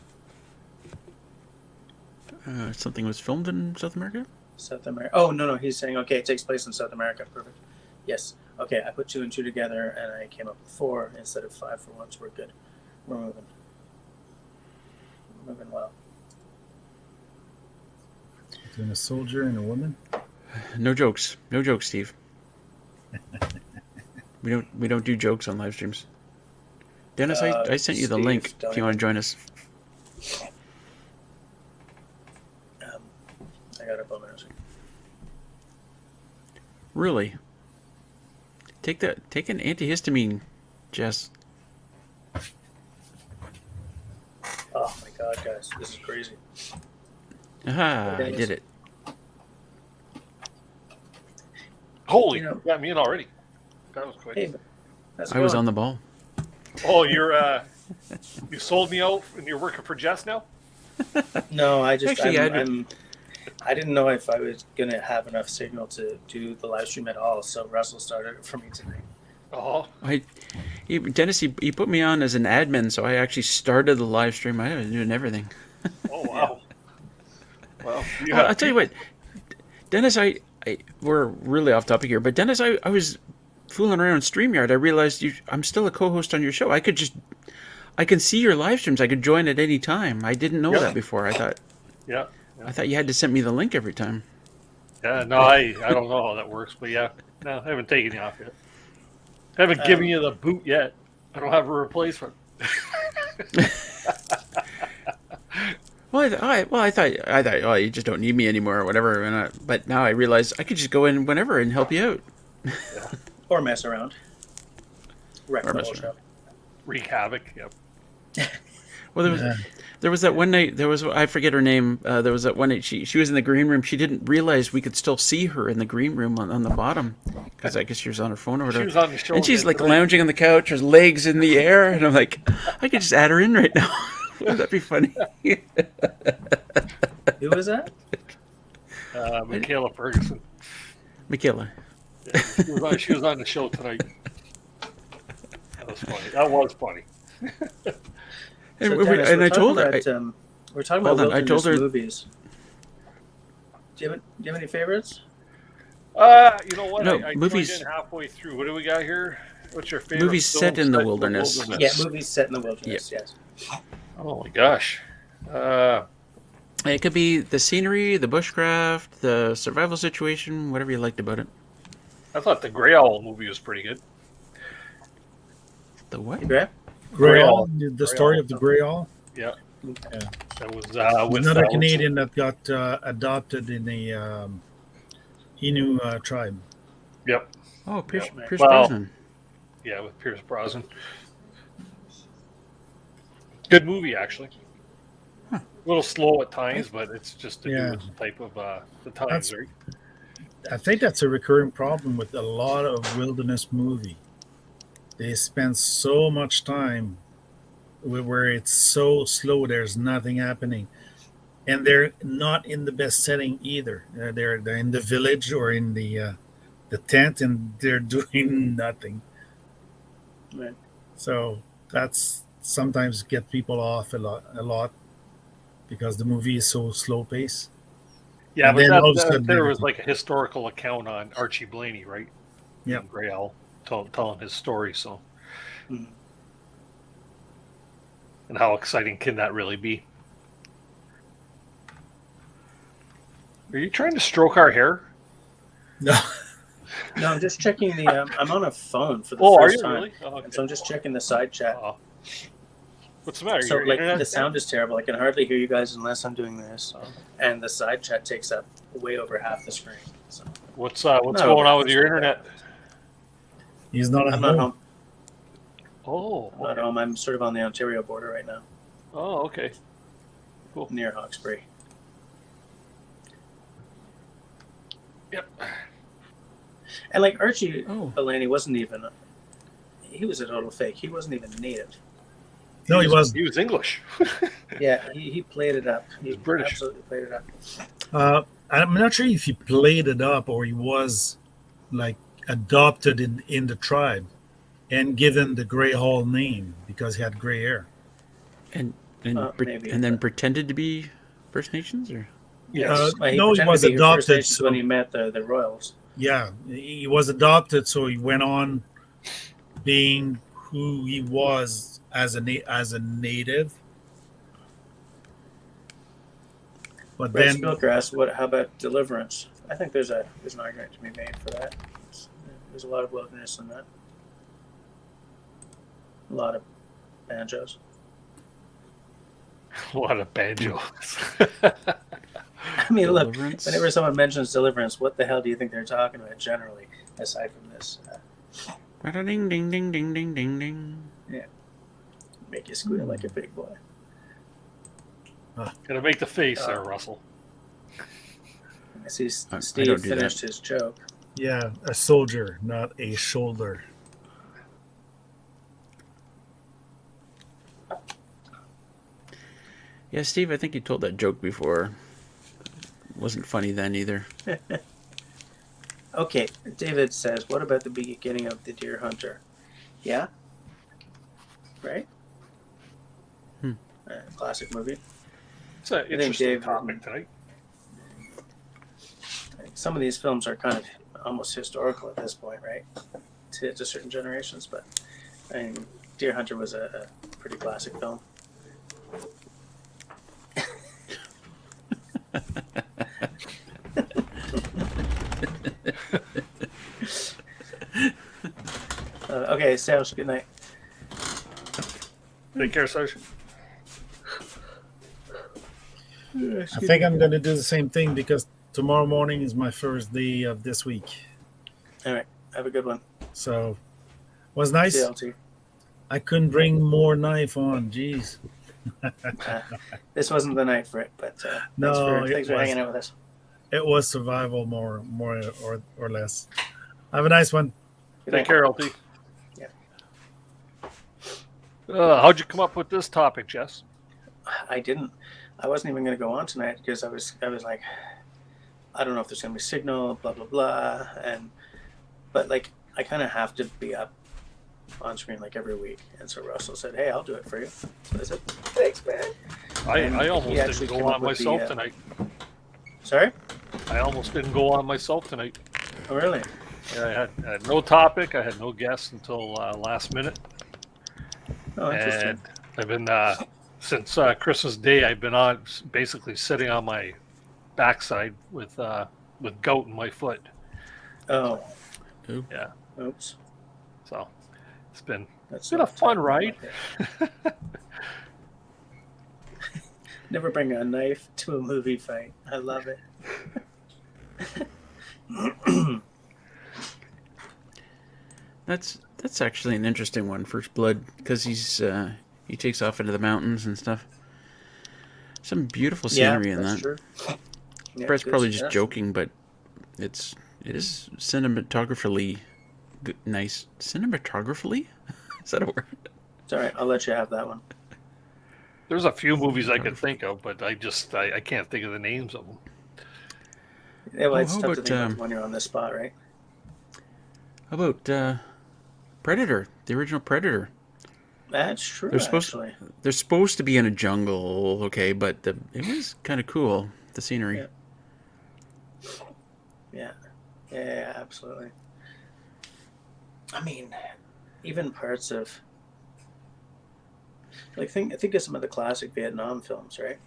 something was filmed in South America. South America. Oh no, he's saying okay. It takes place in South America. Perfect. Yes. Okay, I put 2 and 2 together, and I came up with 4 instead of 5 for once. We're good. We're moving. Moving well. Between a soldier and a woman. No jokes, Steve. we don't do jokes on live streams. Dennis, I sent you the Steve, link if you want to join us. I got a bummer. Really? Take an antihistamine, Jess. Oh my god, guys, this is crazy. Aha, I did it. Holy, you got me in already. That was quick. Hey, I was on the ball. Oh, you're you sold me out and you're working for Jess now? No, I just Actually, I didn't know if I was gonna have enough signal to do the live stream at all, so Russell started it for me tonight. Oh, Dennis, he put me on as an admin, so I actually started the live stream. I was doing everything. oh wow. Well, I'll tell you what, Dennis, we're really off topic here, but Dennis, I was fooling around on StreamYard. I realized I'm still a co-host on your show. I can see your live streams. I could join at any time. I didn't know that before. I thought you had to send me the link every time. Yeah, no, I don't know how that works, but yeah, no, I haven't taken you off yet. I haven't given you the boot yet. I don't have a replacement. I thought, oh, you just don't need me anymore or whatever. But now I realize I could just go in whenever and help you out. Yeah. Or mess around. Wreck the whole show. Wreak havoc, yep. Well, there was that one night. I forget her name. There was that one night she was in the green room. She didn't realize we could still see her in the green room on the bottom because I guess she was on her phone or whatever. She was on the show, and she's like lounging on the couch, her legs in the air, and I'm like, I could just add her in right now. Wouldn't that be funny? Who was that? Michaela Ferguson. Michaela. Yeah, she was on the show tonight. That was funny. So Dennis, I told her. We're talking about wilderness I told her movies. Do you have any favorites? You know what? No, I movies. joined in halfway through. What do we got here? What's your favorite? Movies set in the wilderness. Yeah, movies set in the wilderness. Yeah. Yes. Oh my gosh. It could be the scenery, the bushcraft, the survival situation, whatever you liked about it. I thought the Grey Owl movie was pretty good. The what? Grey Owl, the story of the Grey Owl. Yeah. Yeah. That was with another Canadian that got adopted in the Innu tribe. Yep. Oh, Pierce Well, Brosnan. Yeah, with Pierce Brosnan. Good movie, actually. Huh. A little slow at times, but it's just to do with the type of the times, right? I think that's a recurring problem with a lot of wilderness movie. They spend so much time where it's so slow, there's nothing happening. And they're not in the best setting either. They're in the village or in the tent, and they're doing nothing. Right. So that's sometimes get people off a lot because the movie is so slow paced. Yeah, and but there was like a historical account on Archie Blaney, right? Yeah, Grey Owl telling his story. So, Mm-hmm. And how exciting can that really be? Are you trying to stroke our hair? no, No, I'm just checking the. I'm on a phone for the Oh, are first you time, really? Oh, okay. and so I'm just checking the side chat. What's the matter? So Your like internet? the sound is terrible. I can hardly hear you guys unless I'm doing this, Oh. and the side chat takes up way over half the screen. So What's going on with your internet? he's not at I'm not home. home. Oh, I'm not home. I'm sort of on the Ontario border right now, oh, okay. Cool. near Hawkesbury. Yep. And like Archie Oh. Blaney wasn't even. He was a total fake. He wasn't even native. No, he wasn't. He was English. Yeah, he played it up. He He's British. absolutely played it up. I'm not sure if he played it up or he was like adopted in the tribe and given the Grey Hall name because he had gray hair. And Maybe. and then pretended to be First Nations, or Yes. Well, he No, he pretended was to be First adopted. Nations So when he met the royals. yeah, he was adopted, so he went on being who he was as a native. But Red then, Spillgrass. How about Deliverance? I think there's an argument to be made for that. There's a lot of wilderness in that. A lot of banjos. A lot of banjos. I mean, look, Deliverance? whenever someone mentions Deliverance, what the hell do you think they're talking about generally, aside from this? Ding ding ding ding ding ding ding. Make you squeal like a big boy. Gotta make the face there, Russell. I see I Steve don't do finished that. his joke. yeah, a soldier, not a shoulder. Yeah, Steve, I think you told that joke before. Wasn't funny then either. Okay, David says, what about the beginning of The Deer Hunter? Yeah? Right? Classic movie. It's an interesting Dave- topic tonight. Some of these films are kind of almost historical at this point, right? To certain generations, but I mean, Deer Hunter was a pretty classic film. Okay, Serge, good night. Take care, Serge. I think I'm going to do the same thing because tomorrow morning is my first day of this week. All right, have a good one. So, was nice. CLT. I couldn't bring more knife on. Jeez. This wasn't the night for it, but No, thanks for hanging out with us. It was survival, more or less. Have a nice one. Good Take night. care, LT. Yeah. How'd you come up with this topic, Jess? I didn't. I wasn't even going to go on tonight because I was like, I don't know if there's going to be signal, blah blah blah, but like I kind of have to be up on screen like every week, and so Russell said, "Hey, I'll do it for you." So I said, "Thanks, man." And I almost he actually didn't came go up on with myself the, tonight. Sorry? I almost didn't go on myself tonight. Oh, really? Yeah, I had no topic. I had no guests until last minute. Oh, interesting. And I've been since Christmas Day. I've been on basically sitting on my backside with gout in my foot. Oh, Yeah, oops. so it's been That's been a not fun typing ride. like it. Never bring a knife to a movie fight. I love it. That's actually an interesting one, First Blood, because he takes off into the mountains and stuff. Some beautiful scenery in that's that. true. Yeah, Brett's good probably just suggestion. joking, but it is cinematographically nice. Cinematographically? Is that a word? It's all right. I'll let you have that one. There's a few movies I could think of, but I can't think of the names of them. Yeah, well, Oh, it's how tough to about, think of when you're on the spot, right? How about Predator, the original Predator? That's true, They're supposed actually. They're supposed to be in a jungle, okay, but it was kind of cool, the scenery. Yeah, absolutely. I mean, even parts of like think of some of the classic Vietnam films, right?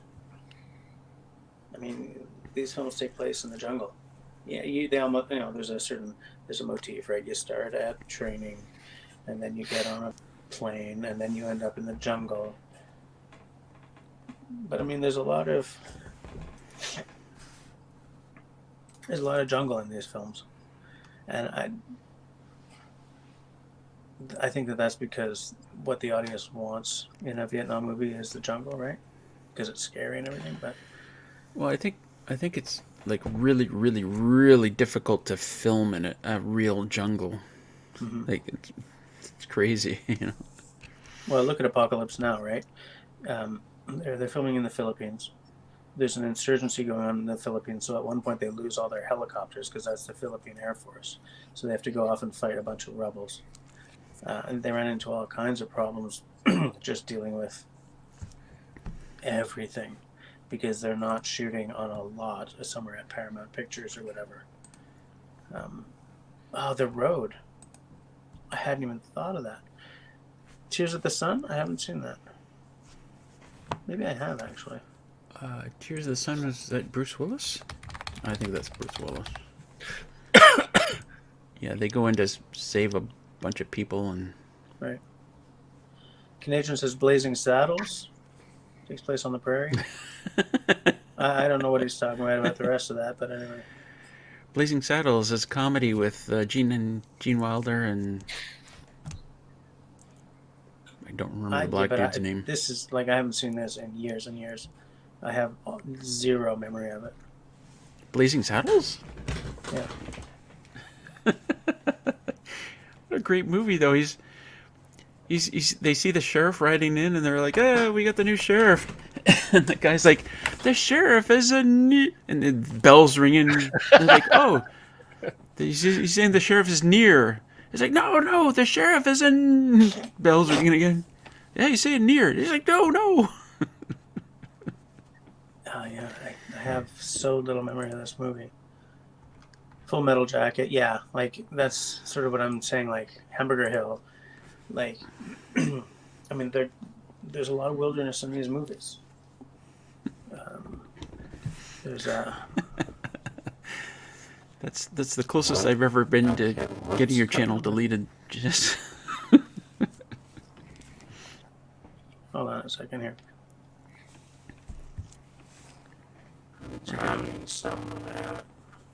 I mean, these films take place in the jungle. Yeah, they almost there's a motif, right? You start at training, and then you get on a plane, and then you end up in the jungle. But I mean, there's a lot of jungle in these films, and I think that's because what the audience wants in a Vietnam movie is the jungle, right? Because it's scary and everything. But Well, I think it's like really, really, really difficult to film in a real jungle. Like it's crazy, you know. well, look at Apocalypse Now, right? They're filming in the Philippines, there's an insurgency going on in the Philippines. So at one point they lose all their helicopters because that's the Philippine Air Force. So they have to go off and fight a bunch of rebels. And they ran into all kinds of problems just dealing with everything because they're not shooting on a lot somewhere at Paramount Pictures or whatever. The road. I hadn't even thought of that. Tears of the Sun? I haven't seen that. Maybe I have, actually. Tears of the Sun, was that Bruce Willis? I think that's Bruce Willis. Yeah, they go in to save a bunch of people and... Right. Canadian says Blazing Saddles. Takes place on the prairie. I don't know what he's talking about the rest of that, but anyway. Blazing Saddles is comedy with Gene Wilder and... I don't remember the black dude's name. This is, like, I haven't seen this in years and years. I have zero memory of it. Blazing Saddles? Yeah. What a great movie, though. He's they see the sheriff riding in, and they're like, "Oh, we got the new sheriff." And the guy's like, "The sheriff is a and the bells ringing. They're like, "Oh, he's saying the sheriff is near." He's like, "No, the sheriff is in." Bells ringing again. Yeah, he's saying near. He's like, "No." Oh yeah, I have so little memory of this movie. Full Metal Jacket, yeah, like that's sort of what I'm saying. Like Hamburger Hill, like I mean, there's a lot of wilderness in these movies. There's That's the closest I've ever been to getting your channel deleted. Just hold on a second here.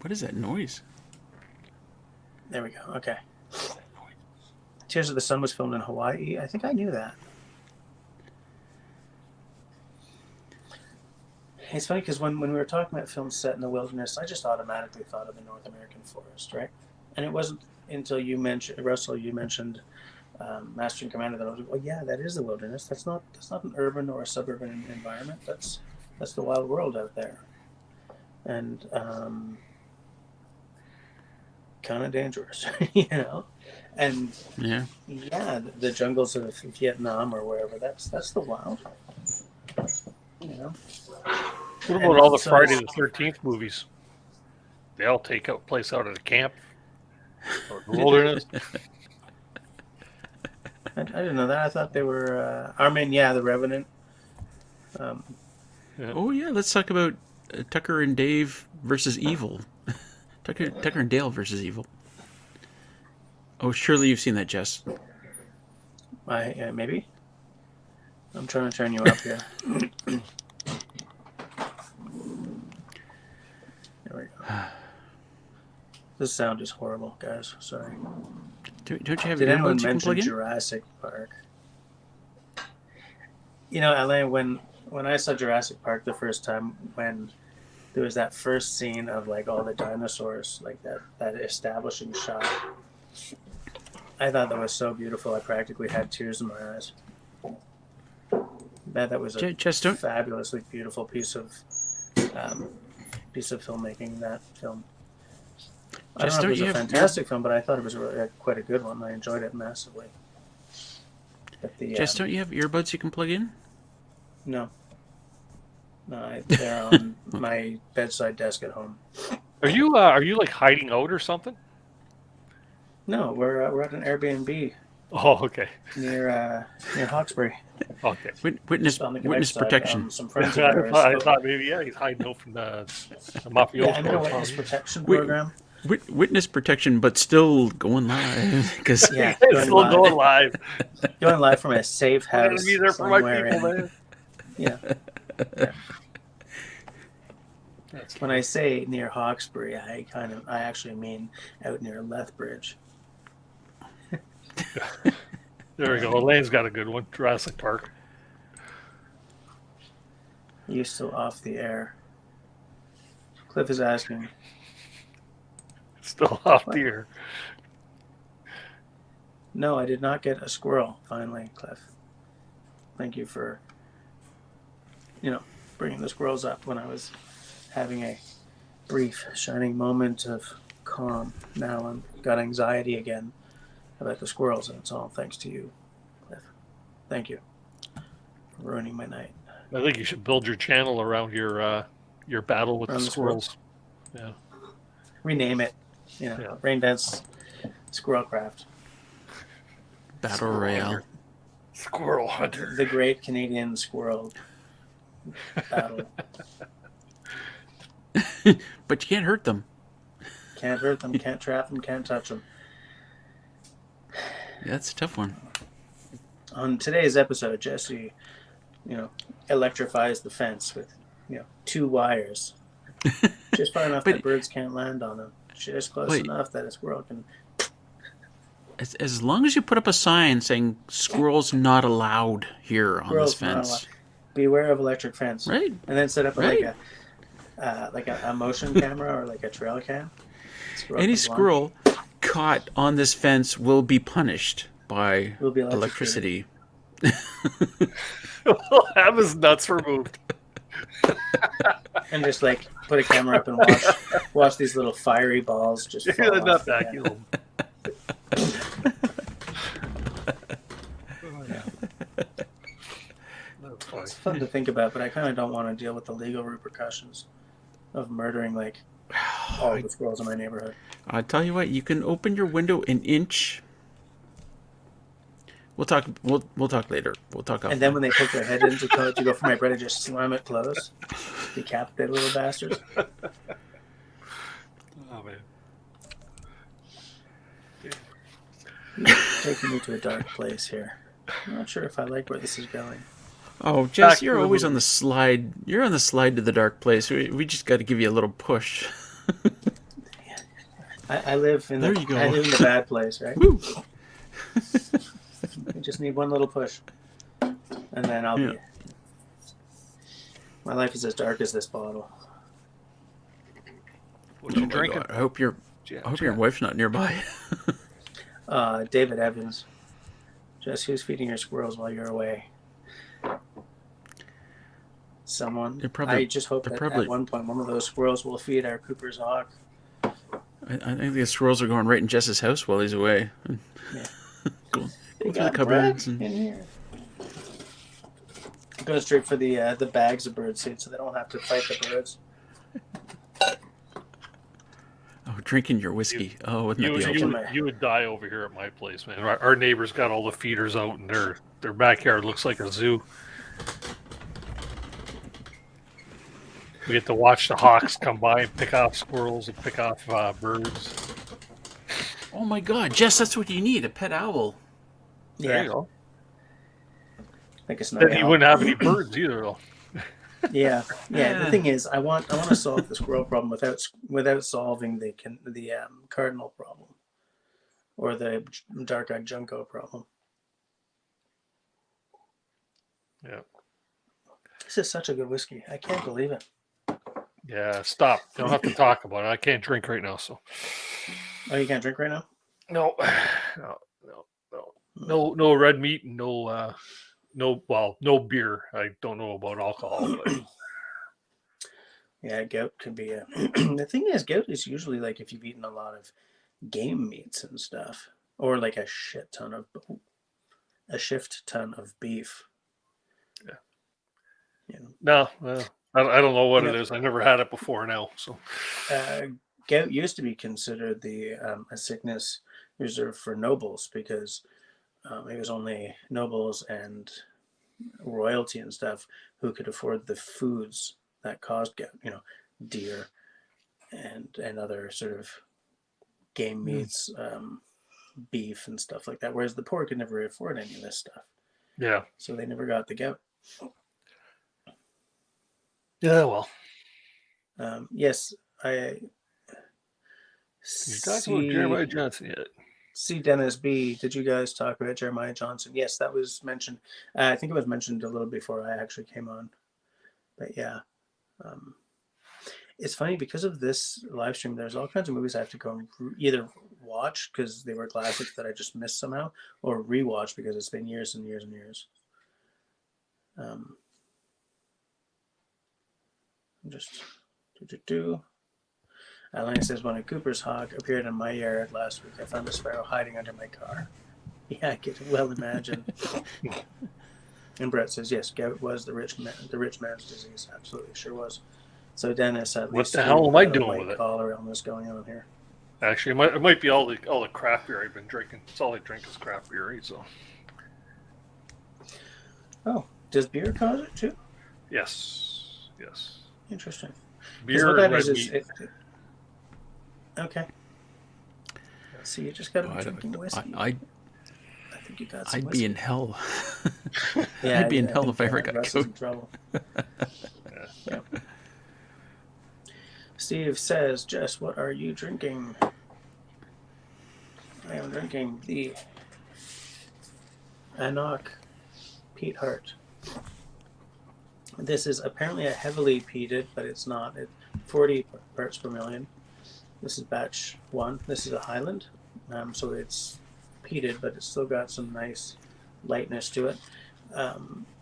what is that noise? There we go. Okay. Tears of the Sun was filmed in Hawaii. I think I knew that. It's funny because when we were talking about films set in the wilderness, I just automatically thought of the North American forest, right? And it wasn't until you mentioned, Russell, Master and Commander, that I was like, well, yeah, that is the wilderness. That's not an urban or a suburban environment. That's the wild world out there. And kind of dangerous, you know. And yeah, the jungles of Vietnam or wherever, that's the wild, you know. What about all the Friday the 13th movies? They all take place out at a camp or the wilderness. I didn't know that. I thought they were the Revenant. Oh yeah, let's talk about Tucker and Dave versus Evil. Tucker and Dale versus Evil. Oh, surely you've seen that, Jess. Maybe. I'm trying to turn you up here. There we go. This sound is horrible, guys. Sorry. Don't you have Did anyone earbuds you can plug mention in? Jurassic Park? You know, Alain, when I saw Jurassic Park the first time, when there was that first scene of like all the dinosaurs, like that establishing shot, I thought that was so beautiful. I practically had tears in my eyes. That was a fabulously beautiful piece of filmmaking. That film. I don't know if it was a fantastic film, but I thought it was quite a good one. I enjoyed it massively. But Jess, don't you have earbuds you can plug in? No. No, they're on my bedside desk at home. Are you like hiding out or something? No, we're at an Airbnb. Oh, okay. Near Hawkesbury. Okay. Witness protection. Some friends of I ours. thought maybe he's hiding out from the mafioso. Yeah, I'm in a witness protection program. Witness protection, but still going live because going live. Going live from a safe house. I'm gonna be there for my people, man. Yeah. When I say near Hawkesbury, I actually mean out near Lethbridge. There we go. Elaine's got a good one. Jurassic Park. You still off the air? Cliff is asking. Still off the air. No, I did not get a squirrel. Finally, Cliff. Thank you for, bringing the squirrels up when I was having a brief shining moment of calm. Now I've got anxiety again about the squirrels, and it's all thanks to you, Cliff. Thank you for ruining my night. I think you should build your channel around your battle with the squirrels. Yeah. Rename it. Raindance Squirrelcraft. Battle Royale. Squirrel Hunter. The Great Canadian Squirrel Battle. But you can't hurt them. Can't hurt them, can't trap them, can't touch them. Yeah, that's a tough one. On today's episode, Jesse, electrifies the fence with, 2 wires. Just far enough that birds can't land on them. Just close enough that a squirrel can... As long as you put up a sign saying squirrels not allowed here on this fence. Beware of electric fence. Right. And then set up like a motion camera or like a trail cam. Any squirrel caught on this fence will be punished by electricity. We'll have his nuts removed. And just put a camera up and watch these little fiery balls just fall off nut vacuum. It's fun to think about, but I kind of don't want to deal with the legal repercussions of murdering all the squirrels in my neighborhood. I tell you what, you can open your window an inch. We'll talk. We'll talk later. We'll talk. And then when they poke their head into code, you go for my bread and just slam it closed. Decapitate little bastards. Oh man. Taking me to a dark place here. I'm not sure if I like where this is going. Oh, Jess, you're always on the slide. You're on the slide to the dark place. We just got to give you a little push. I live in there you go. I live in the bad place, right? Woo. You just need one little push, and then I'll be. My life is as dark as this bottle. What you drinking? God. I hope your wife's not nearby. David Evans. Just who's feeding your squirrels while you're away? Someone. I just hope that at one point one of those squirrels will feed our Cooper's hawk. I think the squirrels are going right in Jess's house while he's away. Yeah. Go through the cupboards in here. Go straight for the bags of bird seed so they don't have to fight the birds. Oh, drinking your whiskey. Wouldn't that be awesome? You would die over here at my place, man. Our neighbors got all the feeders out, and their backyard looks like a zoo. We get to watch the hawks come by and pick off squirrels and pick off birds. Oh my God, Jess, that's what you need—a pet owl. There you go. Like a then you wouldn't have any birds either, though. Yeah. The thing is, I want to solve the squirrel problem without solving the cardinal problem or the dark-eyed junco problem. Yeah. This is such a good whiskey. I can't believe it. Yeah, stop. You don't have to talk about it. I can't drink right now, so. Oh, you can't drink right now? No red meat, no beer. I don't know about alcohol, but yeah, gout could be a. The thing is, gout is usually if you've eaten a lot of game meats and stuff, or a shift ton of beef. Yeah. No, I don't know what it is. I never had it before now, so. Gout used to be considered a sickness reserved for nobles because it was only nobles and royalty and stuff who could afford the foods that caused gout. Deer and other sort of game meats, beef and stuff like that. Whereas the poor could never afford any of this stuff. Yeah. So they never got the gout. Yeah, well. Yes, You talked about Jeremiah Johnson yet? See, Dennis B, did you guys talk about Jeremiah Johnson? Yes, that was mentioned. I think it was mentioned a little before I actually came on. But yeah. It's funny because of this live stream, there's all kinds of movies I have to go and either watch because they were classics that I just missed somehow, or rewatch because it's been years and years and years. Just do. Elena says, when a Cooper's hawk appeared in my yard last week, I found a sparrow hiding under my car. Yeah, I can well imagine. And Brett says, yes, gout was the rich man's disease. Absolutely, sure was. So Dennis, at What least the hell am I doing white with it? collar illness going on here. Actually, it might be all the craft beer I've been drinking. It's all I drink is craft beer, right? So. Oh, does beer cause it too? Yes. Interesting. Beer What that and is red meat. Okay. So you just got to be I drinking whiskey. I'd think you got some be whiskey. in hell. Yeah, I'd be in hell think if I ever got Russ is gout. in trouble. Yeah. Steve says, Jess, what are you drinking? I am drinking the Anok Peat Heart. This is apparently a heavily peated, but it's not. It's 40 parts per million. This is batch 1. This is a Highland. So it's peated, but it's still got some nice lightness to it.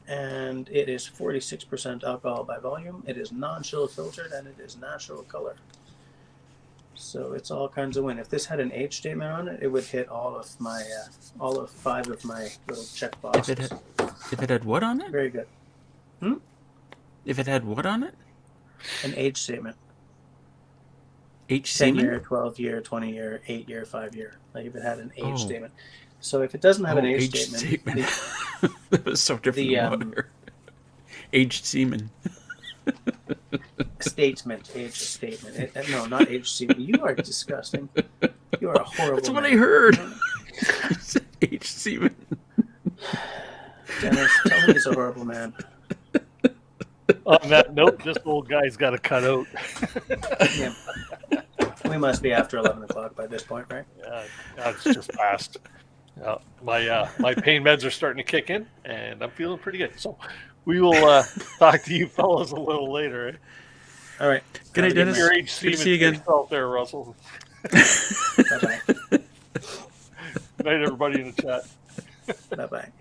And it is 46% alcohol by volume. It is non-chill filtered, and it is natural color. So it's all kinds of win. If this had an age statement on it, it would hit all of 5 of my little check boxes. If it had what on it? Very good. If it had what on it? An age statement. 10 semen? year, 12 year, 20 year, 8 year, 5 year. Like if it had an age statement. So if it doesn't have an age statement. That was so different than what I heard. Aged semen. Statement. Age statement. No, not age semen. You are disgusting. You are a horrible That's what man. I heard. Aged semen. Dennis, tell me he's a horrible man. On that note, this old guy's got to cut out. Yeah. We must be after 11 o'clock by this point, right? Yeah, it's just past. My pain meds are starting to kick in, and I'm feeling pretty good. So we will talk to you fellas a little later. Eh? All right. Good night, Dennis. Your age Good to see you again. There, Russell. Bye-bye. Good night, everybody in the chat. Bye-bye.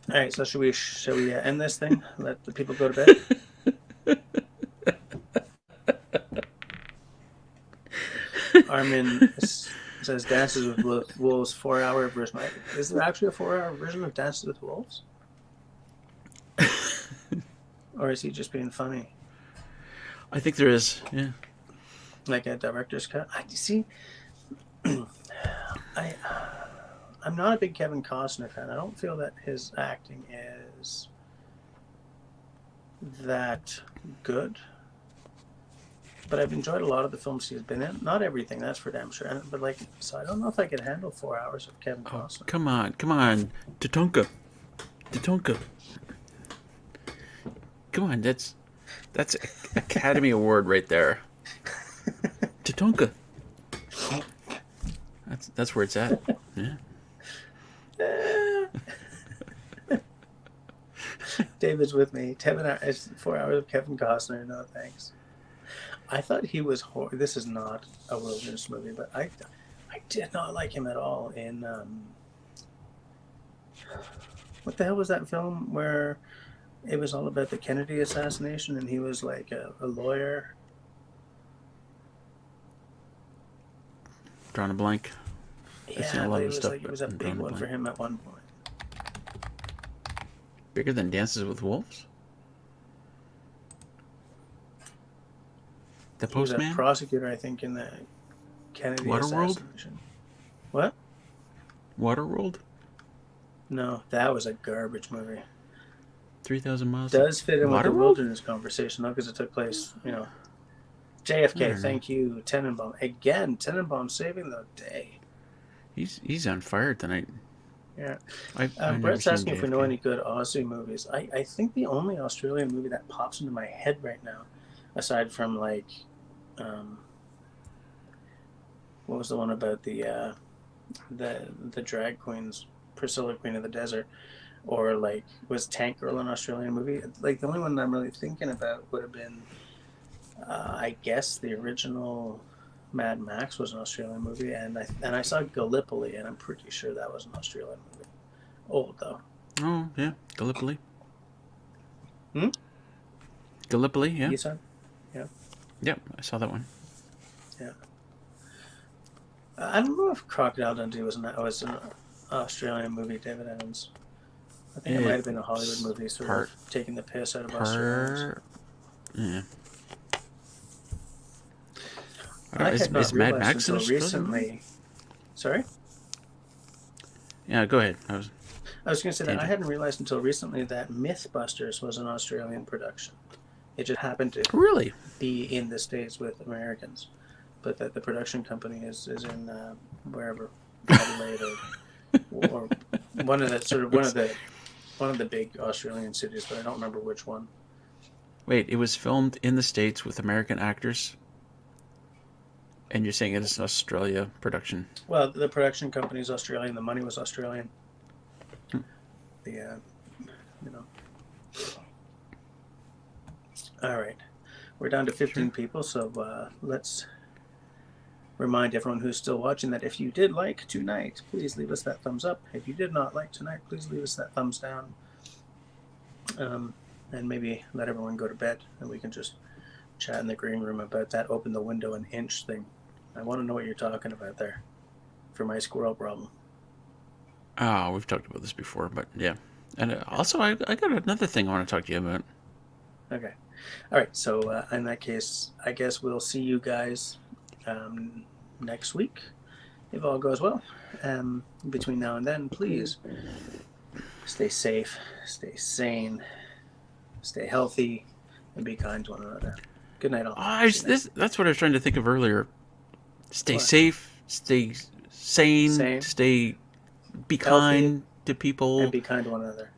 All right, so shall we end this thing? Let the people go to bed? Armin says Dances with Wolves 4-hour version. Is there actually a 4-hour version of Dances with Wolves? Or is he just being funny? I think there is, yeah. Like a director's cut? I'm not a big Kevin Costner fan. I don't feel that his acting is that good. But I've enjoyed a lot of the films he's been in. Not everything, that's for damn sure. But so I don't know if I could handle 4 hours of Kevin Costner. Come on. Tatonka. Come on, that's Academy Award right there. Tatonka. That's where it's at. Yeah. David's with me. 4 hours of Kevin Costner. No thanks. I thought he was this is not a wilderness movie, but I did not like him at all in what the hell was that film where it was all about the Kennedy assassination and he was like a lawyer? Drawing a blank. I've seen a lot of stuff, it was a big one for him at one point. Bigger than Dances with Wolves? The He was Postman? a prosecutor, I think, in the Kennedy assassination. What? Waterworld? No, that was a garbage movie. 3,000 Miles? Does fit in with the Waterworld? wilderness conversation, though, because it took place, JFK, thank you. Tenenbaum. Again, Tenenbaum saving the day. He's on fire tonight. Yeah. I've never Brett's seen asking if we know JFK. any good Aussie movies. I think the only Australian movie that pops into my head right now, aside from what was the one about the drag queens, Priscilla Queen of the Desert, or was Tank Girl an Australian movie? The only one that I'm really thinking about would have been, I guess the original Mad Max was an Australian movie, and I saw Gallipoli, and I'm pretty sure that was an Australian movie. Old though. Oh, yeah. Gallipoli. Gallipoli, yeah. You saw? Yeah. Yep, I saw that one. Yeah. I don't know if Crocodile Dundee was an Australian movie, David Evans. I think it might have been a Hollywood movie, sort of taking the piss out of Australians. Yeah. I had not is Mad realized Max in until Australia? recently. Sorry? Yeah, go ahead. I was going to say that I hadn't realized until recently that Mythbusters was an Australian production. It just happened to Really be in the States with Americans, but that the production company is in wherever, Adelaide or one of the big Australian cities, but I don't remember which one. Wait, it was filmed in the States with American actors, and you're saying it's an Australia production? Well, the production company is Australian. The money was Australian. All right, we're down to 15 people, so let's remind everyone who's still watching that if you did like tonight, please leave us that thumbs up. If you did not like tonight, please leave us that thumbs down. And maybe let everyone go to bed, and we can just chat in the green room about that open the window an inch thing. I want to know what you're talking about there for my squirrel problem. Oh, we've talked about this before, but yeah. And also, I got another thing I want to talk to you about. Okay. All right. So in that case, I guess we'll see you guys next week, if all goes well. Between now and then, please stay safe, stay sane, stay healthy, and be kind to one another. Good night, all. That's what I was trying to think of earlier. Stay safe, stay sane, be healthy, kind to people. and be kind to one another.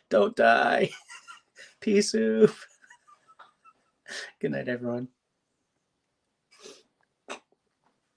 Don't die. Peace soup. Good night, everyone.